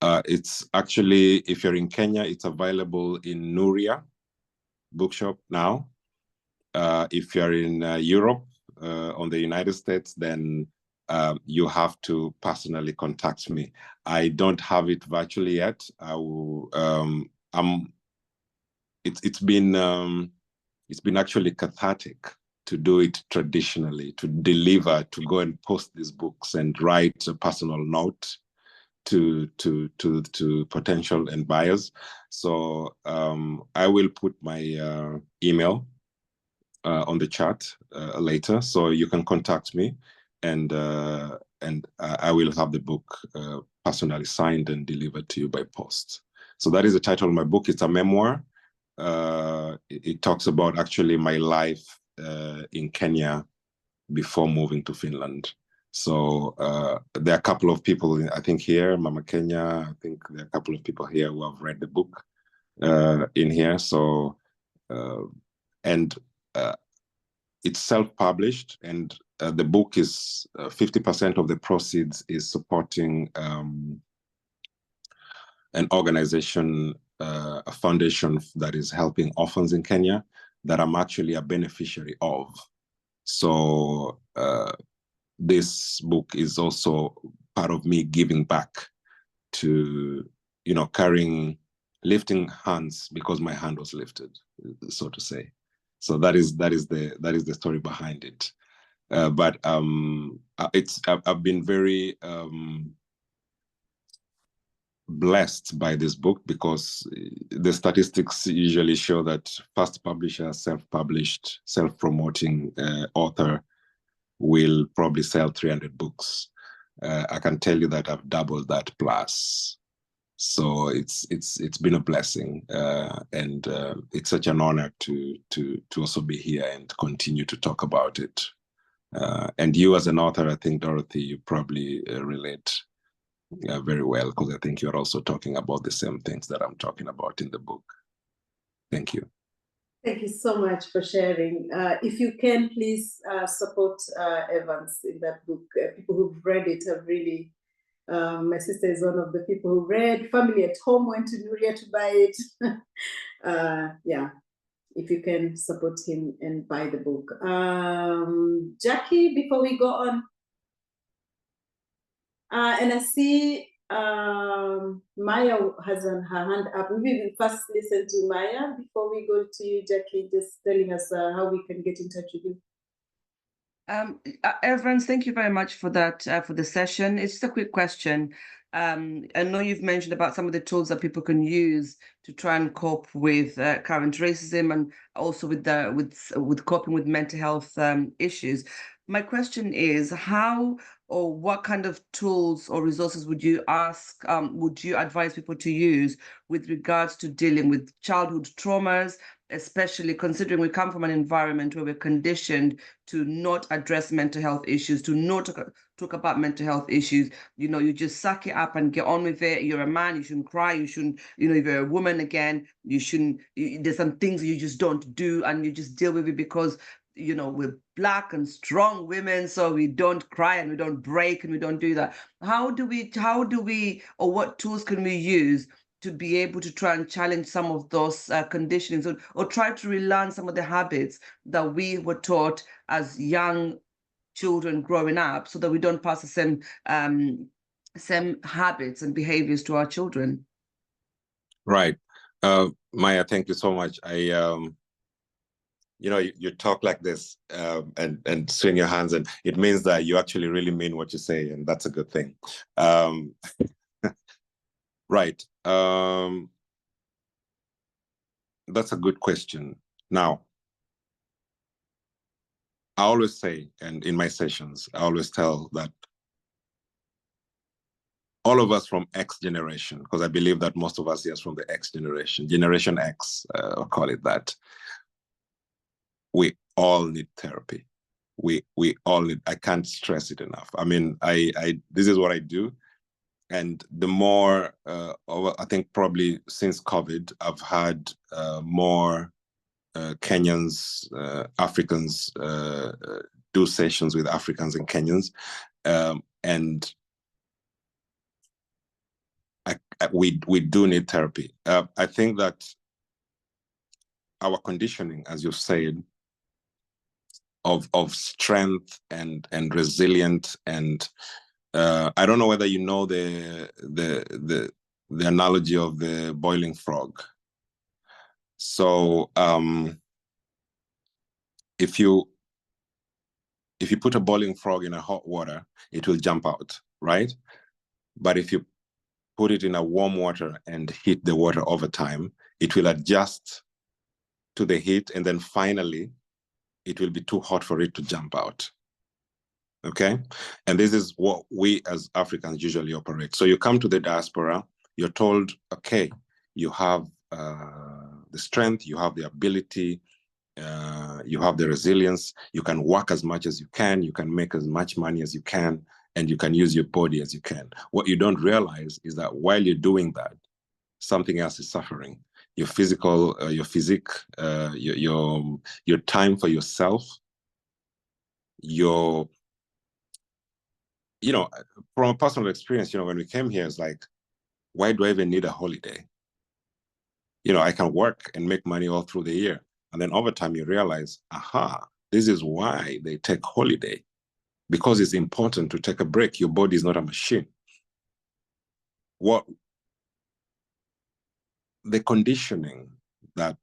it's actually, if you're in Kenya, it's available in Nuria bookshop now. If you're in Europe, on the United States, then you have to personally contact me. I don't have it virtually yet. I will. It's been actually cathartic to do it traditionally, to deliver, to go and post these books and write a personal note to potential and buyers. So I will put my email on the chat later, so you can contact me, and I will have the book personally signed and delivered to you by post. So that is the title of my book. It's a memoir. It talks about actually my life in Kenya before moving to Finland. So there are a couple of people, I think here, Mama Kenya, I think there are a couple of people here who have read the book in here. So, it's self-published, and the book is 50% of the proceeds is supporting an organization, a foundation that is helping orphans in Kenya that I'm actually a beneficiary of. So this book is also part of me giving back to, lifting hands because my hand was lifted, so to say. So that is the story behind it. But I've been very blessed by this book, because the statistics usually show that first publisher, self-published, self-promoting author will probably sell 300 books. I can tell you that I've doubled that plus. So it's been a blessing, and it's such an honor to also be here and continue to talk about it. And you as an author, I think, Dorothy, you probably relate very well, because I think you're also talking about the same things that I'm talking about in the book. Thank you. Thank you so much for sharing. If you can, please support Evans in that book. People who've read it have really, my sister is one of the people who read. Family at home went to Nuria to buy it. Yeah, if you can support him and buy the book. Jackie, before we go on, and I see Maya has her hand up. Maybe we first listen to Maya before we go to you, Jackie, just telling us how we can get in touch with you. Evans, thank you very much for that, for the session. It's just a quick question. I know you've mentioned about some of the tools that people can use to try and cope with current racism, and also with coping with mental health issues. My question is, how or what kind of tools or resources would you advise people to use with regards to dealing with childhood traumas, especially considering we come from an environment where we're conditioned to not address mental health issues, to not talk about mental health issues. You just suck it up and get on with it. You're a man, you shouldn't cry, you shouldn't, if you're a woman again, you shouldn't, there's some things you just don't do, and you just deal with it because we're Black and strong women, so we don't cry and we don't break and we don't do that. How do we, or what tools can we use to be able to try and challenge some of those conditionings, or try to relearn some of the habits that we were taught as young children growing up, so that we don't pass the same habits and behaviors to our children? Right. Maya, thank you so much. You talk like this and swing your hands, and it means that you actually really mean what you say, and that's a good thing. Right. That's a good question. Now, I always say, and in my sessions, I always tell that all of us from X generation, because I believe that most of us here is from the X generation, Generation X, I'll call it that. We all need therapy. We all need, I can't stress it enough. I mean, this is what I do. And the more, I think probably since COVID, I've had more Kenyans, Africans do sessions with Africans and Kenyans. And we do need therapy. I think that our conditioning, as you've said, of strength and resilient. And I don't know whether you know the analogy of the boiling frog. So if you put a boiling frog in a hot water, it will jump out, right? But if you put it in a warm water and heat the water over time, it will adjust to the heat, and then finally it will be too hot for it to jump out. Okay? And this is what we as Africans usually operate. So you come to the diaspora, you're told, okay, you have the strength, you have the ability, you have the resilience, you can work as much as you can make as much money as you can, and you can use your body as you can. What you don't realize is that while you're doing that, something else is suffering. Your physical, your physique, your time for yourself, from a personal experience, when we came here, it's like, why do I even need a holiday? I can work and make money all through the year. And then over time you realize, aha, this is why they take holiday, because it's important to take a break. Your body is not a machine. The conditioning that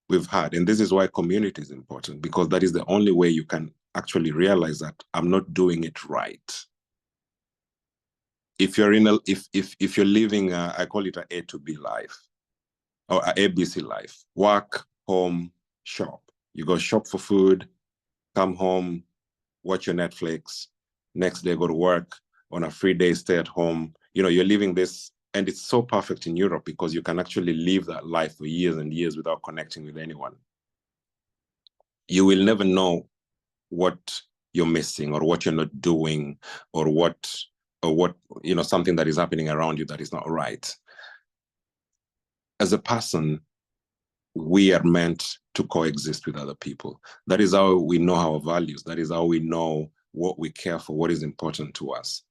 we've had, and this is why community is important, because that is the only way you can actually realize that I'm not doing it right. If you're if you're living I call it an A to B life, or an ABC life: work, home, shop. You go shop for food, come home, watch your Netflix, next day go to work, on a free day stay at home. You're living this, and it's so perfect in Europe because you can actually live that life for years and years without connecting with anyone. You will never know what you're missing, or what you're not doing, or what something that is happening around you that is not right. As a person, we are meant to coexist with other people. That is how we know our values. That is how we know what we care for, what is important to us.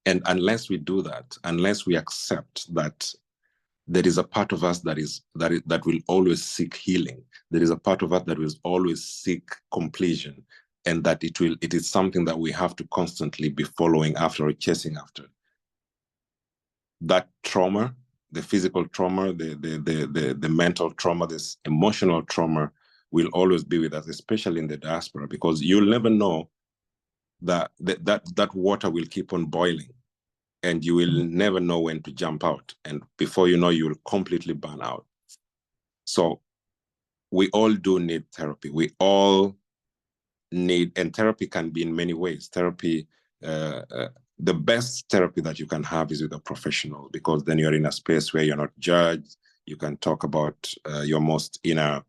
And unless we do that, unless we accept that there is a part of us that will always seek healing, there is a part of us that will always seek completion, and that it is something that we have to constantly be following after or chasing after. That trauma, the physical trauma, the mental trauma, this emotional trauma will always be with us, especially in the diaspora, because you'll never know that water will keep on boiling, and you will never know when to jump out. And before you know, you will completely burn out. So we all do need therapy. We all need, and therapy can be in many ways. Therapy, the best therapy that you can have is with a professional, because then you're in a space where you're not judged. You can talk about your most inner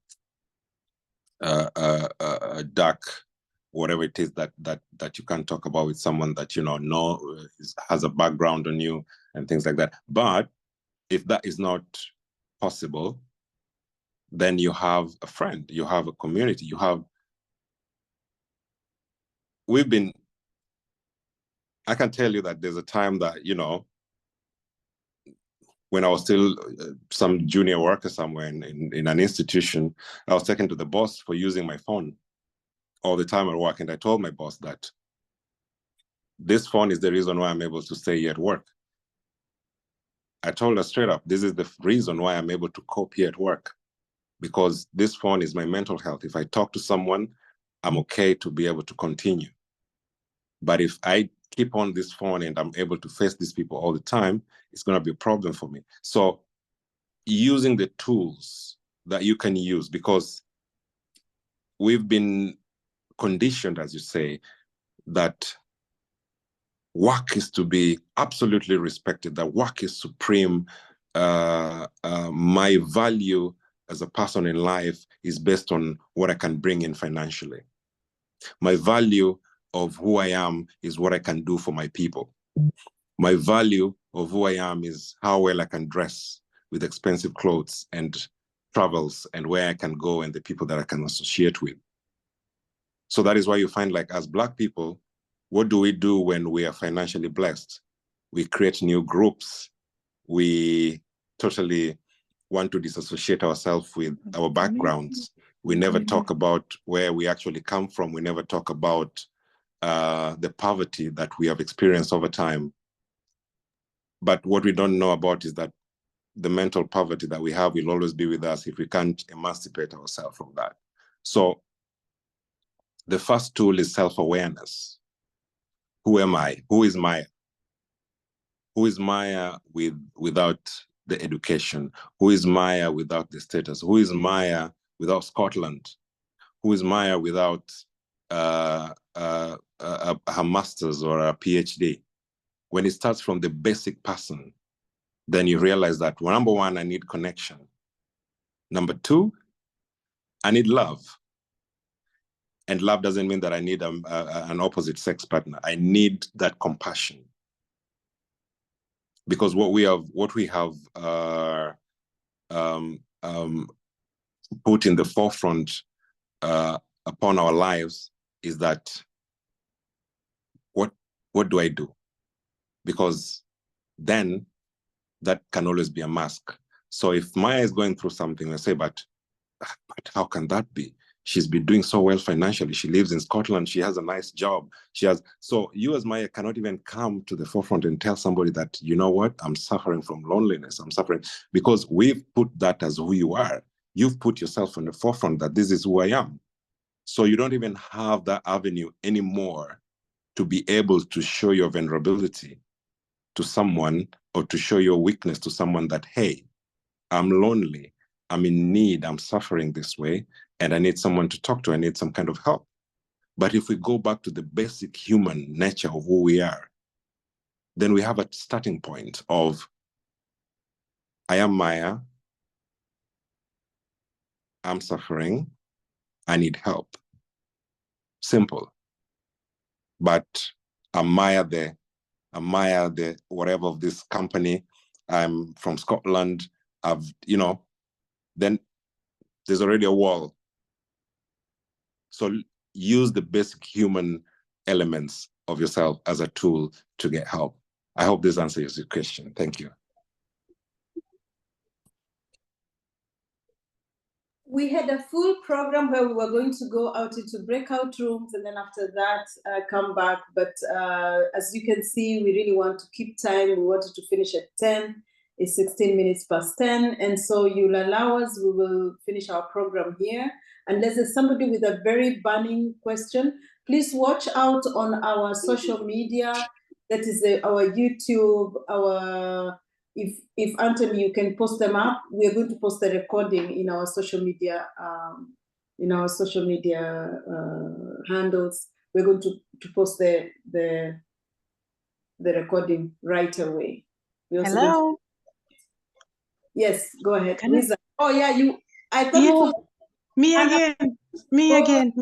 dark, whatever it is that you can talk about with someone that has a background on you and things like that. But if that is not possible, then you have a friend, you have a community, I can tell you that there's a time that, when I was still some junior worker somewhere in an institution, I was taken to the boss for using my phone all the time at work. And I told my boss that this phone is the reason why I'm able to stay here at work. I told her straight up, this is the reason why I'm able to cope here at work, because this phone is my mental health. If I talk to someone, I'm okay to be able to continue. But if I keep on this phone and I'm able to face these people all the time, it's going to be a problem for me. So using the tools that you can use, because we've been conditioned, as you say, that work is to be absolutely respected, that work is supreme. My value as a person in life is based on what I can bring in financially. My value of who I am is what I can do for my people. My value of who I am is how well I can dress with expensive clothes and travels and where I can go and the people that I can associate with. So that is why you find, like, as Black people, what do we do when we are financially blessed? We create new groups. We totally want to disassociate ourselves with our backgrounds We never talk about where we actually come from. We never talk about the poverty that we have experienced over time. But what we don't know about is that the mental poverty that we have will always be with us if we can't emancipate ourselves from that. So the first tool is self-awareness. Who am I? Who is Maya? Who is Maya without the education? Who is Maya without the status? Who is Maya without Scotland? Who is Maya without her master's or a PhD? When it starts from the basic person, then you realize that, well, number one, I need connection. Number two, I need love. And love doesn't mean that I need an opposite sex partner. I need that compassion. Because what we have put in the forefront upon our lives is that what do I do? Because then that can always be a mask. So if Maya is going through something, I say, but how can that be? She's been doing so well financially. She lives in Scotland. She has a nice job. So you as Maya cannot even come to the forefront and tell somebody that, you know what, I'm suffering from loneliness. I'm suffering because we've put that as who you are. You've put yourself on the forefront that this is who I am. So you don't even have that avenue anymore to be able to show your vulnerability to someone or to show your weakness to someone that, hey, I'm lonely, I'm in need, I'm suffering this way, and I need someone to talk to, I need some kind of help. But if we go back to the basic human nature of who we are, then we have a starting point of, I am Maya, I'm suffering, I need help. Simple. But I'm Maya the whatever of this company, I'm from Scotland, then there's already a wall. So use the basic human elements of yourself as a tool to get help. I hope this answers your question. Thank you. We had a full program where we were going to go out into breakout rooms and then after that come back. But as you can see, we really want to keep time. We wanted to finish at 10. It's 16 minutes past 10. And so you'll allow us, we will finish our program here. Unless there's somebody with a very burning question, please watch out on our social media. That is our YouTube, if Anthony, you can post them up. We are going to post the recording in our social media, handles. We're going to post the recording right away. Hello. Yes, go ahead. Can Oh yeah, you. I thought it was me Anna. again. Me again.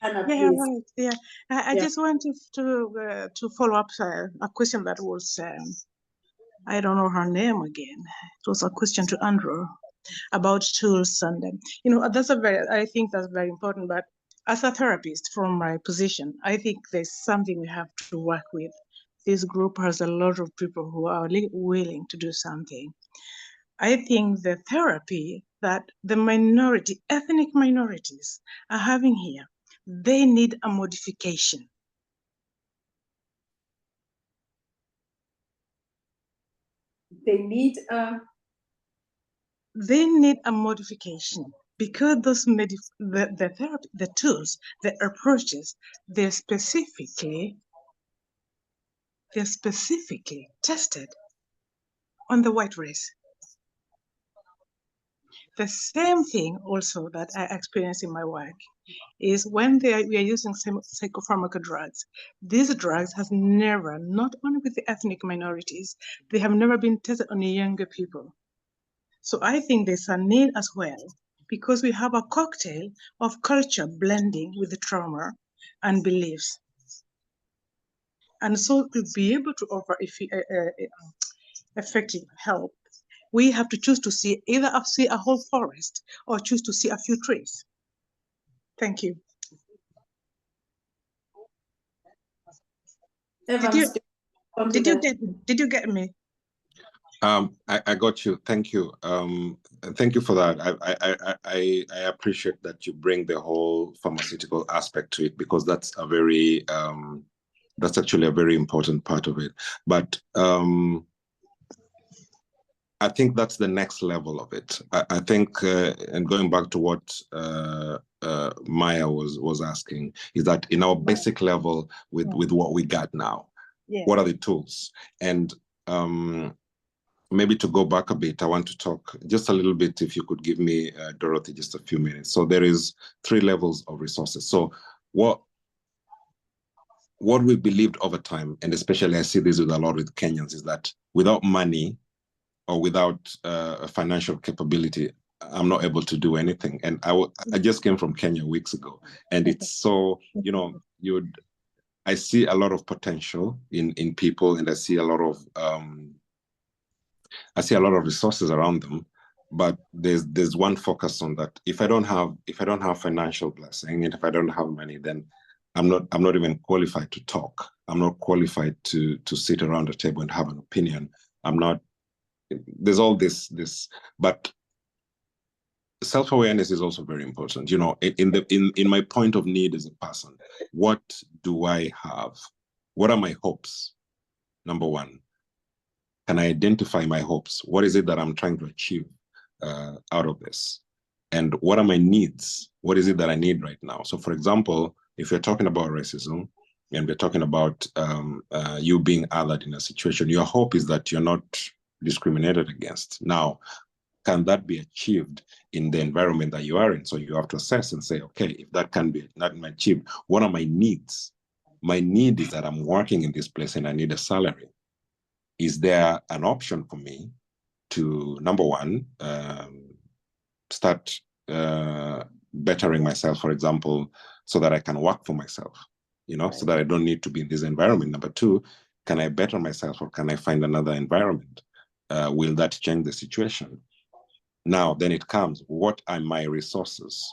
Anna, Yeah, please. right. Yeah, I just wanted to follow up a question that was. I don't know her name again. It was a question to Andrew about tools, and I think that's very important. But as a therapist, from my position, I think there's something we have to work with. This group has a lot of people who are willing to do something. I think the therapy that the ethnic minorities are having here, they need a modification. They need a modification because those the therapy, the tools, the approaches, they're specifically tested on the white race. The same thing also that I experience in my work is when we are using psychopharmacal drugs. These drugs have never, not only with the ethnic minorities, they have never been tested on younger people. So I think there's a need as well, because we have a cocktail of culture blending with the trauma and beliefs. And so to be able to offer effective help, we have to choose to see either see a whole forest or choose to see a few trees. Thank you. Evans, Did you get me? I got you. Thank you. Thank you for that. I appreciate that you bring the whole pharmaceutical aspect to it, because that's a very that's actually a very important part of it. But I think that's the next level of it. I think, and going back to what Maya was asking, is that in our basic level with what we got now, what are the tools? And maybe to go back a bit, I want to talk just a little bit, if you could give me, Dorothy, just a few minutes. So there is 3 levels of resources. So what we believed over time, and especially I see this with a lot with Kenyans, is that without money or without financial capability, I'm not able to do anything. And I just came from Kenya weeks ago, and it's so, you know, I see a lot of potential in people, and I see a lot of resources around them, but there's one focus on that. If I don't have financial blessing, and if I don't have money, then I'm not even qualified to talk. I'm not qualified to sit around a table and have an opinion. I'm not. There's all this, but self-awareness is also very important. You know, in my point of need as a person, what do I have? What are my hopes? Number one, can I identify my hopes? What is it that I'm trying to achieve out of this? And what are my needs? What is it that I need right now? So, for example, if you're talking about racism, and we're talking about you being othered in a situation, your hope is that you're not discriminated against. Now, can that be achieved in the environment that you are in? So you have to assess and say, okay, if that can be not achieved, what are my needs? My need is that I'm working in this place and I need a salary. Is there an option for me to, number one, start bettering myself, for example, so that I can work for myself, you know, so that I don't need to be in this environment? Number two, can I better myself, or can I find another environment? Will that change the situation? Now, then it comes, what are my resources?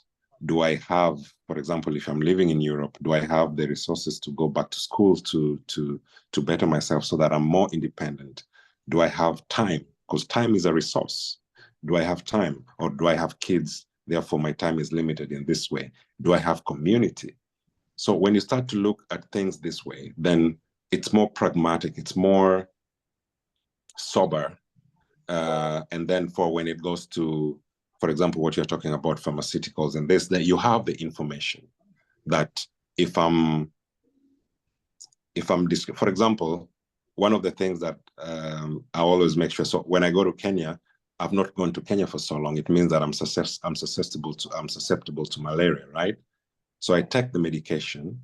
Do I have, for example, if I'm living in Europe, do I have the resources to go back to school to better myself so that I'm more independent? Do I have time? Because time is a resource. Do I have time, or do I have kids? Therefore, my time is limited in this way. Do I have community? So when you start to look at things this way, then it's more pragmatic, it's more sober. And then for when it goes to, for example, what you're talking about, pharmaceuticals and this, that you have the information that if I'm, for example, one of the things that I always make sure, so when I go to Kenya, I've not gone to Kenya for so long, it means that I'm susceptible to malaria, right? So I take the medication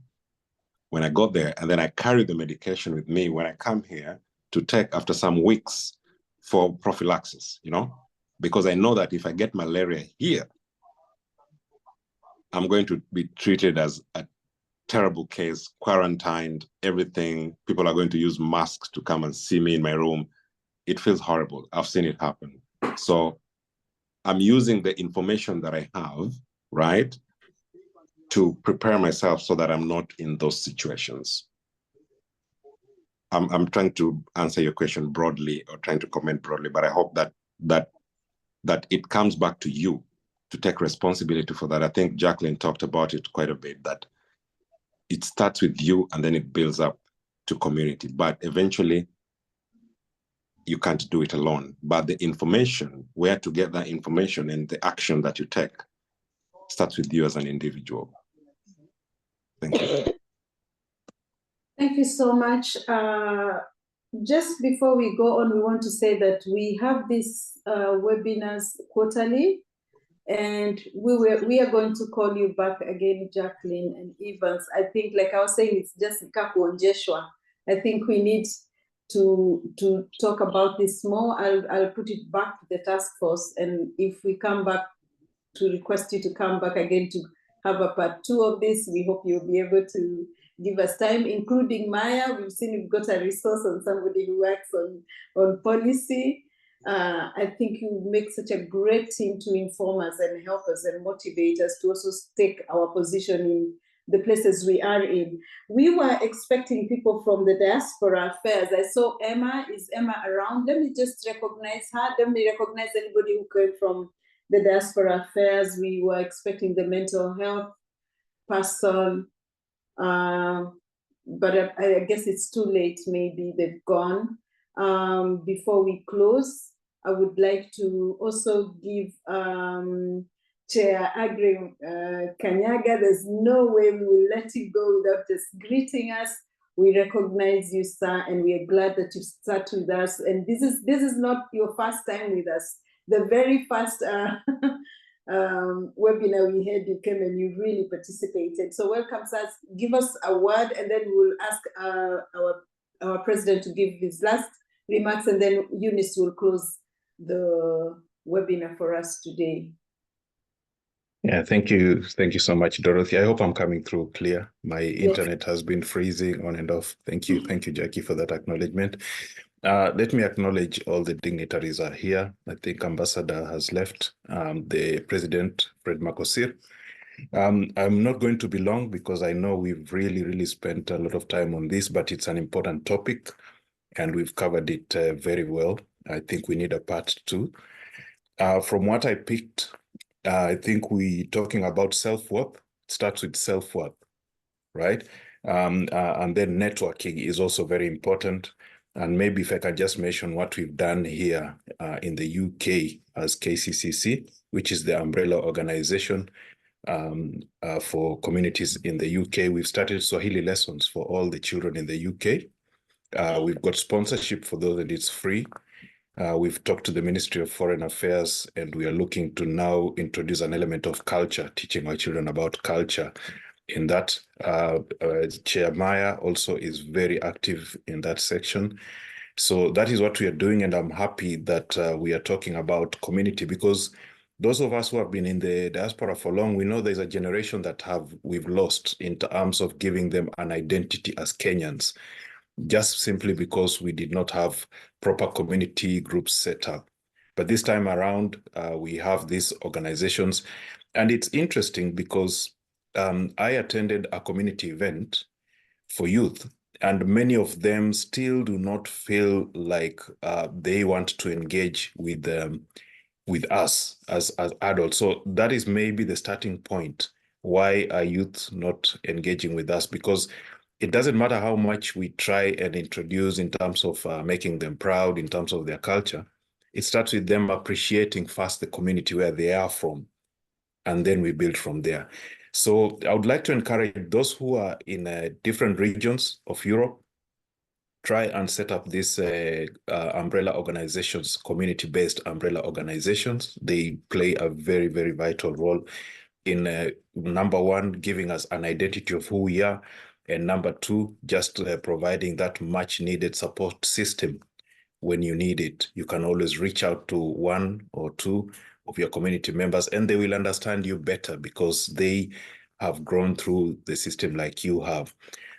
when I got there, and then I carry the medication with me when I come here to take after some weeks for prophylaxis, you know, because I know that if I get malaria here, I'm going to be treated as a terrible case, quarantined, everything. People are going to use masks to come and see me in my room. It feels horrible. I've seen it happen. So I'm using the information that I have, right, to prepare myself so that I'm not in those situations. I'm trying to answer your question broadly, or trying to comment broadly, but I hope that it comes back to you to take responsibility for that. I think Jacqueline talked about it quite a bit, that it starts with you and then it builds up to community. But eventually, you can't do it alone. But the information, where to get that information, and the action that you take starts with you as an individual. Thank you. Thank you so much. Just before we go on, we want to say that we have these webinars quarterly, and we are going to call you back again, Jacqueline and Evans. I think, like I was saying, it's just Kaku and Joshua. I think we need to talk about this more. I'll put it back to the task force, and if we come back, to request you to come back again to have a part 2 of this, we hope you'll be able to give us time, including Maya. We've seen you've got a resource on somebody who works on policy. I think you make such a great team to inform us and help us and motivate us to also take our position in the places we are in. We were expecting people from the diaspora affairs. I saw Emma. Is Emma around? Let me just recognize her. Let me recognize anybody who came from the diaspora affairs. We were expecting the mental health person, but I guess it's too late. Maybe they've gone. Before we close, I would like to also give Chair Agri Kanyaga. There's no way we will let you go without just greeting us. We recognize you, sir, and we are glad that you sat with us. And this is not your first time with us. The very first webinar we had, you came and you really participated. So welcome, sir. Give us a word, and then we'll ask our president to give his last remarks, and then Eunice will close the webinar for us today. Yeah, thank you. Thank you so much, Dorothy. I hope I'm coming through clear. My internet has been freezing on and off. Thank you. Thank you, Jackie, for that acknowledgement. Let me acknowledge all the dignitaries are here. I think Ambassador has left, the President, Fred Makosir. I'm not going to be long because I know we've really spent a lot of time on this, but it's an important topic and we've covered it very well. I think we need a part 2. From what I picked, I think we talking about self-worth. It starts with self-worth, right? And then networking is also very important. And maybe if I can just mention what we've done here in the UK as KCCC, which is the umbrella organization for communities in the UK. We've started Swahili lessons for all the children in the UK. We've got sponsorship for those, and it's free. We've talked to the Ministry of Foreign Affairs, and we are looking to now introduce an element of culture, teaching our children about culture. In that, Chair Maya also is very active in that section. So that is what we are doing, and I'm happy that we are talking about community, because those of us who have been in the diaspora for long, we know there's a generation that we've lost in terms of giving them an identity as Kenyans, just simply because we did not have proper community groups set up. But this time around, we have these organizations. And it's interesting because I attended a community event for youth, and many of them still do not feel like they want to engage with us as adults. So that is maybe the starting point. Why are youth not engaging with us? Because it doesn't matter how much we try and introduce in terms of making them proud, in terms of their culture. It starts with them appreciating first the community where they are from, and then we build from there. So I would like to encourage those who are in different regions of Europe, try and set up these umbrella organizations, community-based umbrella organizations. They play a very vital role in number one, giving us an identity of who we are, and number two, just providing that much needed support system. When you need it, you can always reach out to one or two of your community members, and they will understand you better because they have grown through the system like you have.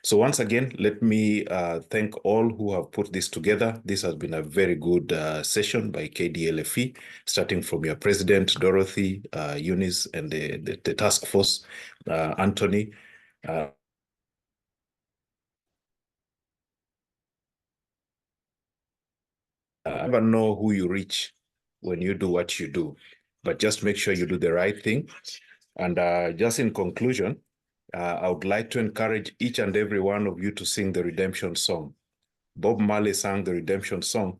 So once again, let me thank all who have put this together. This has been a very good session by KDLFE, starting from your president, Dorothy, Eunice, and the task force, Anthony. I never know who you reach when you do what you do, but just make sure you do the right thing. And just in conclusion, I would like to encourage each and every one of you to sing the redemption song. Bob Marley sang the redemption song.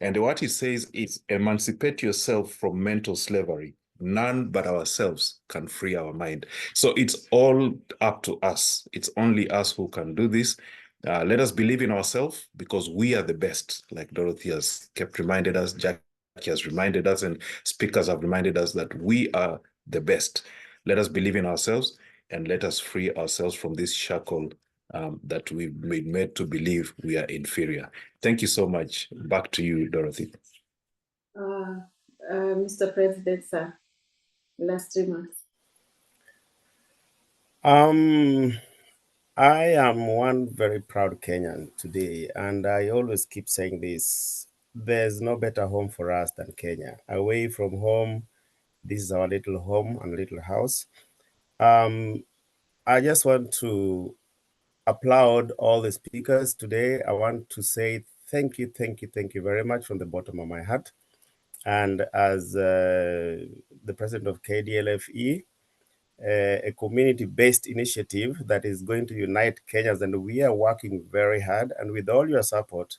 And what he says is, emancipate yourself from mental slavery. None but ourselves can free our mind. So it's all up to us. It's only us who can do this. Let us believe in ourselves, because we are the best. Like Dorothy has kept reminded us, Jackie has reminded us, and speakers have reminded us that we are the best. Let us believe in ourselves, and let us free ourselves from this shackle that we've been made to believe we are inferior. Thank you so much. Back to you, Dorothy. Mr. President, sir, last remarks. I am one very proud Kenyan today, and I always keep saying this. There's no better home for us than Kenya. Away from home, this is our little home and little house. I just want to applaud all the speakers today. I want to say thank you very much from the bottom of my heart. And as the president of KDLFE, a community-based initiative that is going to unite Kenyans, and we are working very hard. And with all your support,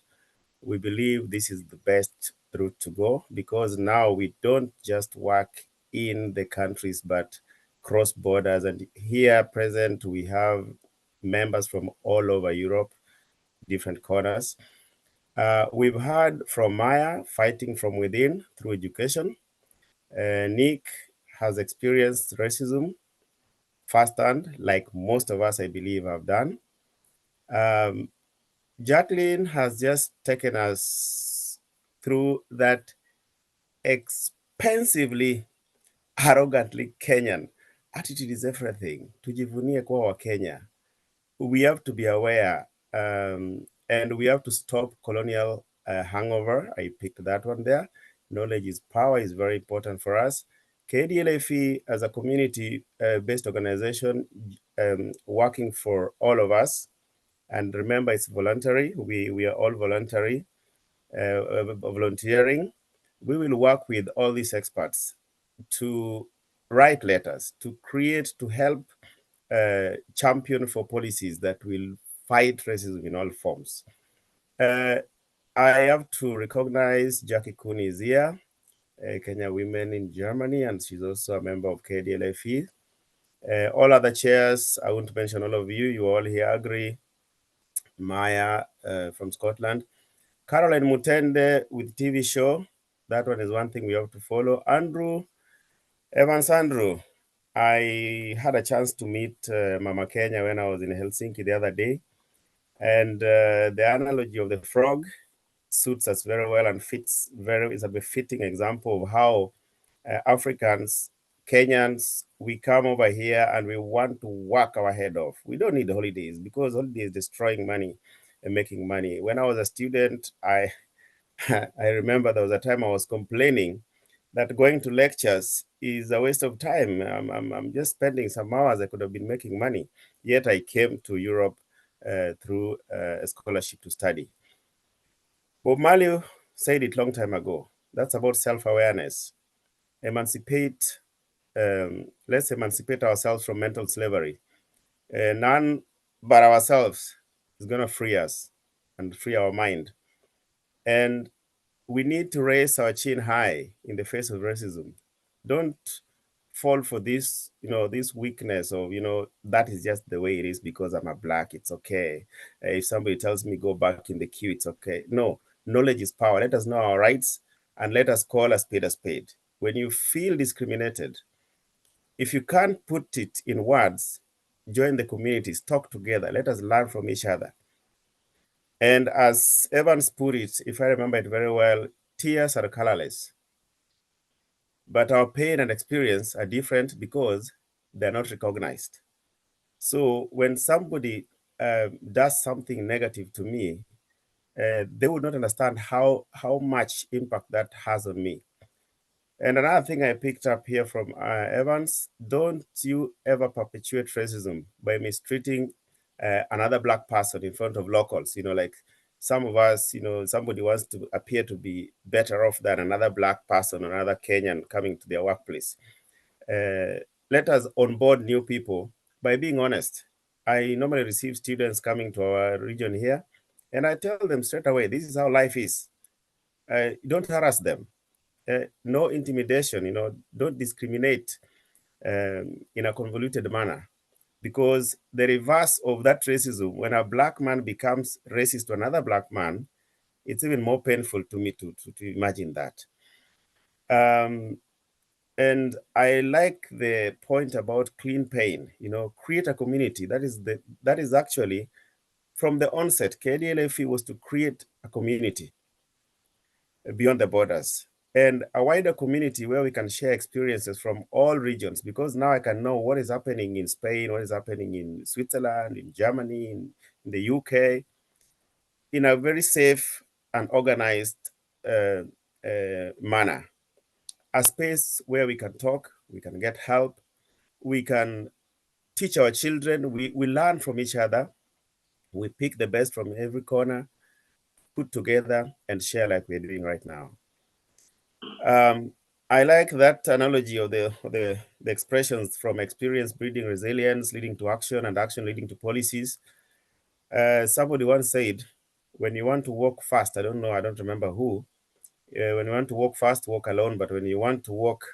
we believe this is the best route to go, because now we don't just work in the countries, but cross borders. And here present, we have members from all over Europe, different corners. We've heard from Maya, fighting from within through education. Nick has experienced racism firsthand, like most of us, I believe, have done. Jacqueline has just taken us through that expensively, arrogantly Kenyan. Attitude is everything. Tujivunie kuwa wa Kenya. We have to be aware, and we have to stop colonial hangover. I picked that one there. Knowledge is power is very important for us. KDLFE as a community-based organization, working for all of us. And remember, it's voluntary. We are all voluntary, volunteering. We will work with all these experts to write letters, to create, to help champion for policies that will fight racism in all forms. I have to recognize Jackie Cooney is here, Kenya Women in Germany, and she's also a member of KDLFE. All other chairs, I won't mention all of you. You all here agree. Maya from Scotland. Caroline Mutende with TV show. That one is one thing we have to follow. Andrew, Evans Andrew. I had a chance to meet Mama Kenya when I was in Helsinki the other day. And the analogy of the frog suits us very well and is a befitting example of how Africans, Kenyans, we come over here and we want to work our head off. We don't need holidays, because holidays destroying money and making money. When I was a student, I remember there was a time I was complaining that going to lectures is a waste of time. I'm just spending some hours. I could have been making money. Yet I came to Europe through a scholarship to study. Bob Marley said it long time ago. That's about self-awareness. Let's emancipate ourselves from mental slavery. None but ourselves is going to free us and free our mind. And we need to raise our chin high in the face of racism. Don't fall for this, this weakness of, that is just the way it is because I'm a black, it's okay. If somebody tells me go back in the queue, it's okay. No, knowledge is power. Let us know our rights and let us call a spade a spade. When you feel discriminated, if you can't put it in words, join the communities, talk together, let us learn from each other. And as Evans put it, if I remember it very well, tears are colorless. But our pain and experience are different because they're not recognized. So when somebody does something negative to me, they would not understand how much impact that has on me. And another thing I picked up here from Evans, don't you ever perpetuate racism by mistreating another black person in front of locals. Like some of us, somebody wants to appear to be better off than another black person, another Kenyan coming to their workplace. Let us onboard new people by being honest. I normally receive students coming to our region here, and I tell them straight away, this is how life is. Don't harass them. No intimidation, don't discriminate in a convoluted manner, because the reverse of that racism, when a black man becomes racist to another black man, it's even more painful to me to imagine that. And I like the point about clean pain, create a community. That is actually from the onset, KDLFE was to create a community beyond the borders, and a wider community where we can share experiences from all regions, because now I can know what is happening in Spain, what is happening in Switzerland, in Germany, in the UK, in a very safe and organized manner. A space where we can talk, we can get help, we can teach our children. We learn from each other. We pick the best from every corner, put together and share like we're doing right now. I like that analogy of the expressions from experience breeding resilience, leading to action, and action leading to policies. Somebody once said, when you want to walk fast, I don't remember who, when you want to walk fast, walk alone, but when you want to walk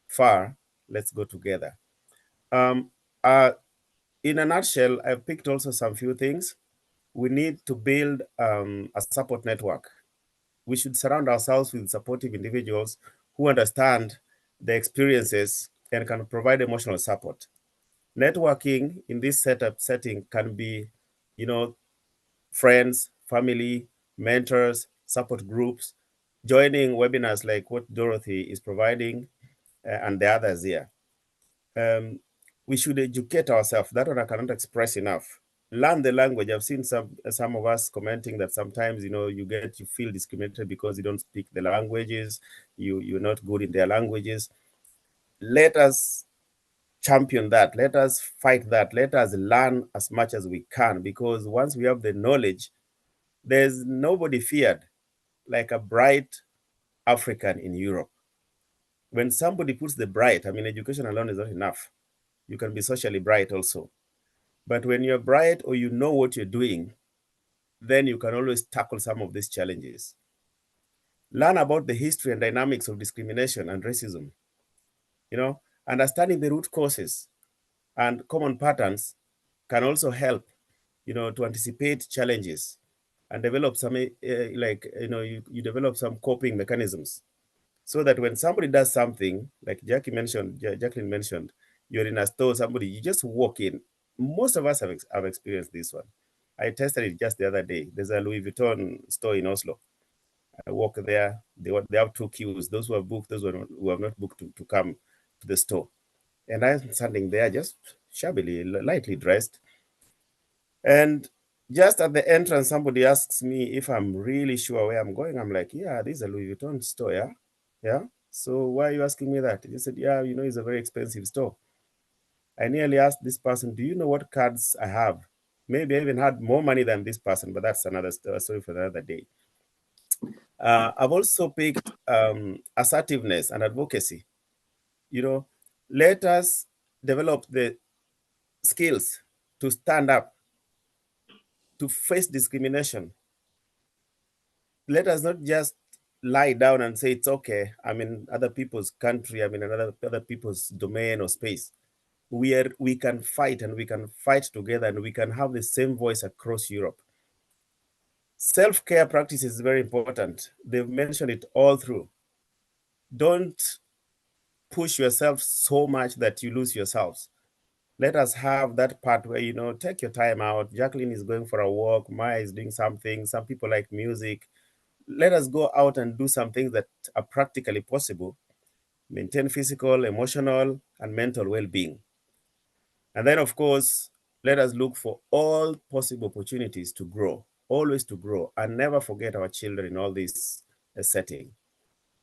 far, let's go together. In a nutshell, I've picked also some few things. We need to build a support network. We should surround ourselves with supportive individuals who understand the experiences and can provide emotional support. Networking in this setting can be, friends, family, mentors, support groups, joining webinars like what Dorothy is providing and the others here. We should educate ourselves. That one I cannot express enough. Learn the language. I've seen some of us commenting that sometimes, you feel discriminated because you don't speak the languages, you're not good in their languages. Let us champion that. Let us fight that. Let us learn as much as we can, because once we have the knowledge, there's nobody feared like a bright African in Europe. When somebody puts the bright, education alone is not enough. You can be socially bright also. But when you're bright or you know what you're doing, then you can always tackle some of these challenges. Learn about the history and dynamics of discrimination and racism. Understanding the root causes and common patterns can also help, to anticipate challenges and develop some, you develop some coping mechanisms, so that when somebody does something, like Jacqueline mentioned, you're in a store, you just walk in. Most of us have experienced this one. I tested it just the other day. There's a Louis Vuitton store in Oslo. I walk there. They have 2 queues. Those who have booked, those who have not booked to come to the store. And I'm standing there just shabbily, lightly dressed. And just at the entrance, somebody asks me if I'm really sure where I'm going. I'm like, yeah, this is a Louis Vuitton store, yeah? Yeah? So why are you asking me that? He said, yeah, it's a very expensive store. I nearly asked this person, do you know what cards I have? Maybe I even had more money than this person, but that's another story for another day. I've also picked assertiveness and advocacy. Let us develop the skills to stand up, to face discrimination. Let us not just lie down and say it's okay. I'm in other people's country, I'm in other people's domain or space. We can fight, and we can fight together, and we can have the same voice across Europe. Self-care practice is very important. They've mentioned it all through. Don't push yourself so much that you lose yourselves. Let us have that part where, take your time out. Jacqueline is going for a walk. Maya is doing something. Some people like music. Let us go out and do some things that are practically possible. Maintain physical, emotional, and mental well-being. And then, of course, let us look for all possible opportunities to grow, always to grow, and never forget our children in all this setting.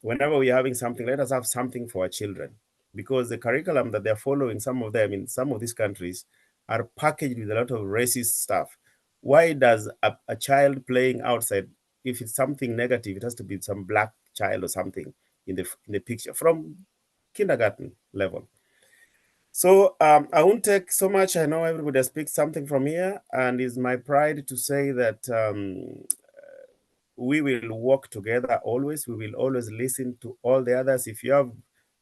Whenever we're having something, let us have something for our children, because the curriculum that they're following, some of them in some of these countries, are packaged with a lot of racist stuff. Why does a child playing outside, if it's something negative, it has to be some black child or something in the picture from kindergarten level? So I won't take so much. I know everybody has picked something from here, and it's my pride to say that we will work together always. We will always listen to all the others. If you have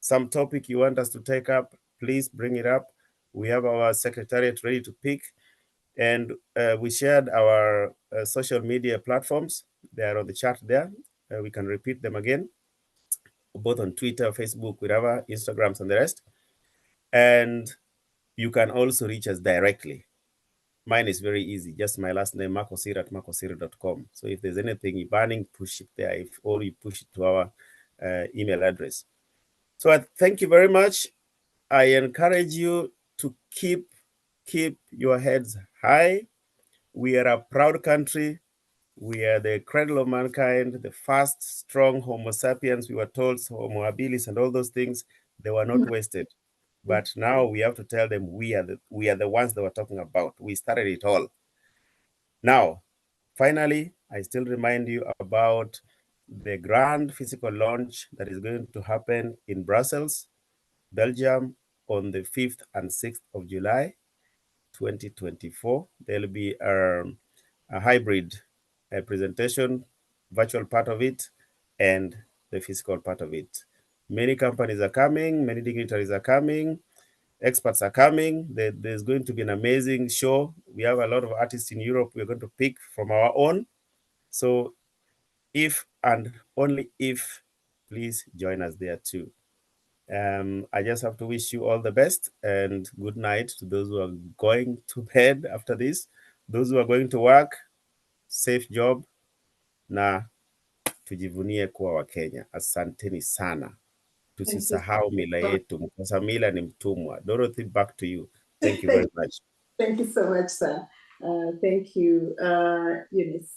some topic you want us to take up, please bring it up. We have our secretariat ready to pick. And we shared our social media platforms. They are on the chat there. We can repeat them again, both on Twitter, Facebook, whatever, Instagrams, and the rest. And you can also reach us directly. Mine is very easy, just my last name, makosir@makosir.com. So if there's anything burning, push it there, or you push it to our email address. So I thank you very much. I encourage you to keep your heads high. We are a proud country. We are the cradle of mankind, the first strong Homo sapiens. We were told Homo habilis and all those things, they were not wasted. But now we have to tell them we are the ones that we're talking about. We started it all. Now, finally, I still remind you about the grand physical launch that is going to happen in Brussels, Belgium, on the 5th and 6th of July, 2024. There'll be a hybrid presentation, virtual part of it, and the physical part of it. Many companies are coming, many dignitaries are coming, experts are coming. There's going to be an amazing show. We have a lot of artists in Europe we're going to pick from our own. So if and only if, please join us there too. I just have to wish you all the best and good night to those who are going to bed after this. Those who are going to work, safe job, na tujivunie kuwa Wakenya. Asanteni sana. Tusisahau mila yetu. Mkosa mila ni mtumwa. Dorothy, back to you. Thank you very much. Thank you so much, sir. Thank you, Eunice.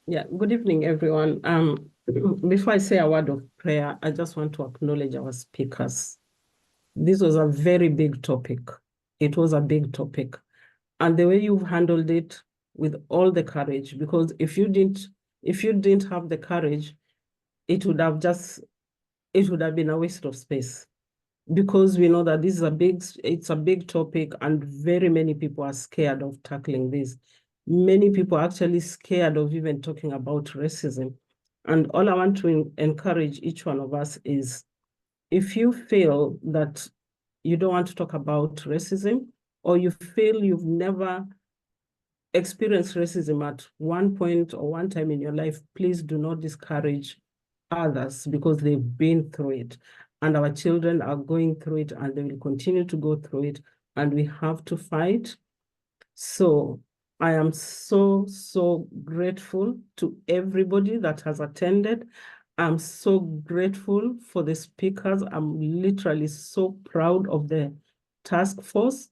Yeah, good evening, everyone. Before I say a word of prayer, I just want to acknowledge our speakers. This was a very big topic. It was a big topic. And the way you've handled it with all the courage, because if you didn't have the courage, it would have been a waste of space. Because we know that this is it's a big topic and very many people are scared of tackling this. Many people are actually scared of even talking about racism. And all I want to encourage each one of us is, if you feel that you don't want to talk about racism, or you feel you've never experienced racism at one point or one time in your life, please do not discourage others, because they've been through it. And our children are going through it, and they will continue to go through it, and we have to fight. So I am so grateful to everybody that has attended. I'm so grateful for the speakers. I'm literally so proud of the task force.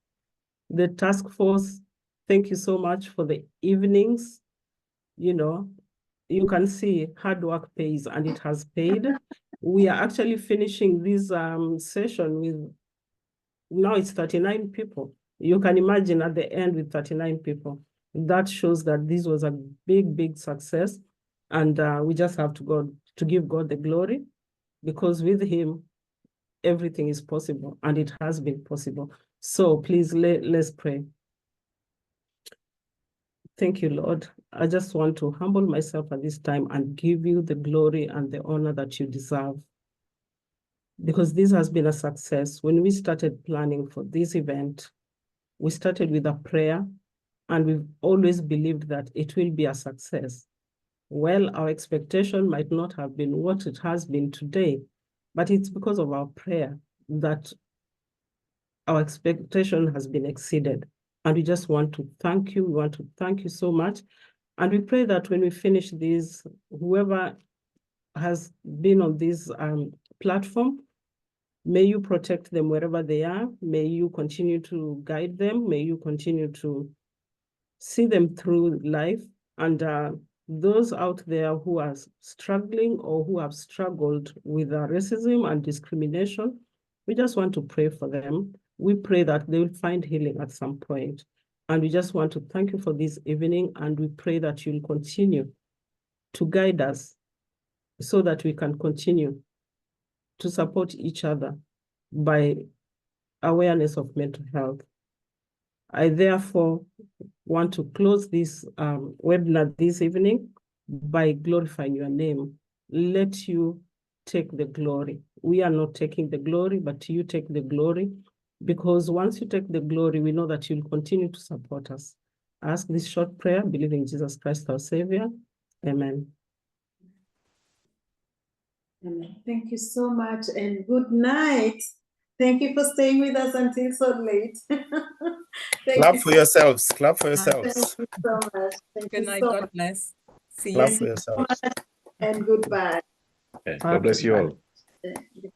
The task force, thank you so much for the evenings. You know, you can see hard work pays, and it has paid. We are actually finishing this session with, now it's 39 people. You can imagine at the end with 39 people. That shows that this was a big success. And we just have to give God the glory, because with him, everything is possible, and it has been possible. So please, let's pray. Thank you, Lord. I just want to humble myself at this time and give you the glory and the honor that you deserve, because this has been a success. When we started planning for this event, we started with a prayer, and we've always believed that it will be a success. Well, our expectation might not have been what it has been today, but it's because of our prayer that our expectation has been exceeded. And we just want to thank you. We want to thank you so much. And we pray that when we finish this, whoever has been on this platform, may you protect them wherever they are. May you continue to guide them. May you continue to see them through life. And those out there who are struggling or who have struggled with racism and discrimination, we just want to pray for them. We pray that they will find healing at some point. And we just want to thank you for this evening, and we pray that you'll continue to guide us so that we can continue to support each other by awareness of mental health. I therefore want to close this webinar this evening by glorifying your name. Let you take the glory. We are not taking the glory, but you take the glory, because once you take the glory, we know that you'll continue to support us. I ask this short prayer, believing in Jesus Christ, our Savior. Amen. Amen. Thank you so much, and good night. Thank you for staying with us until so late. Clap for yourselves. Clap for yourselves. Thank you so much. Thank Good you night. so God much. bless. See you. Clap for yourselves. And goodbye. God bless you all. Okay.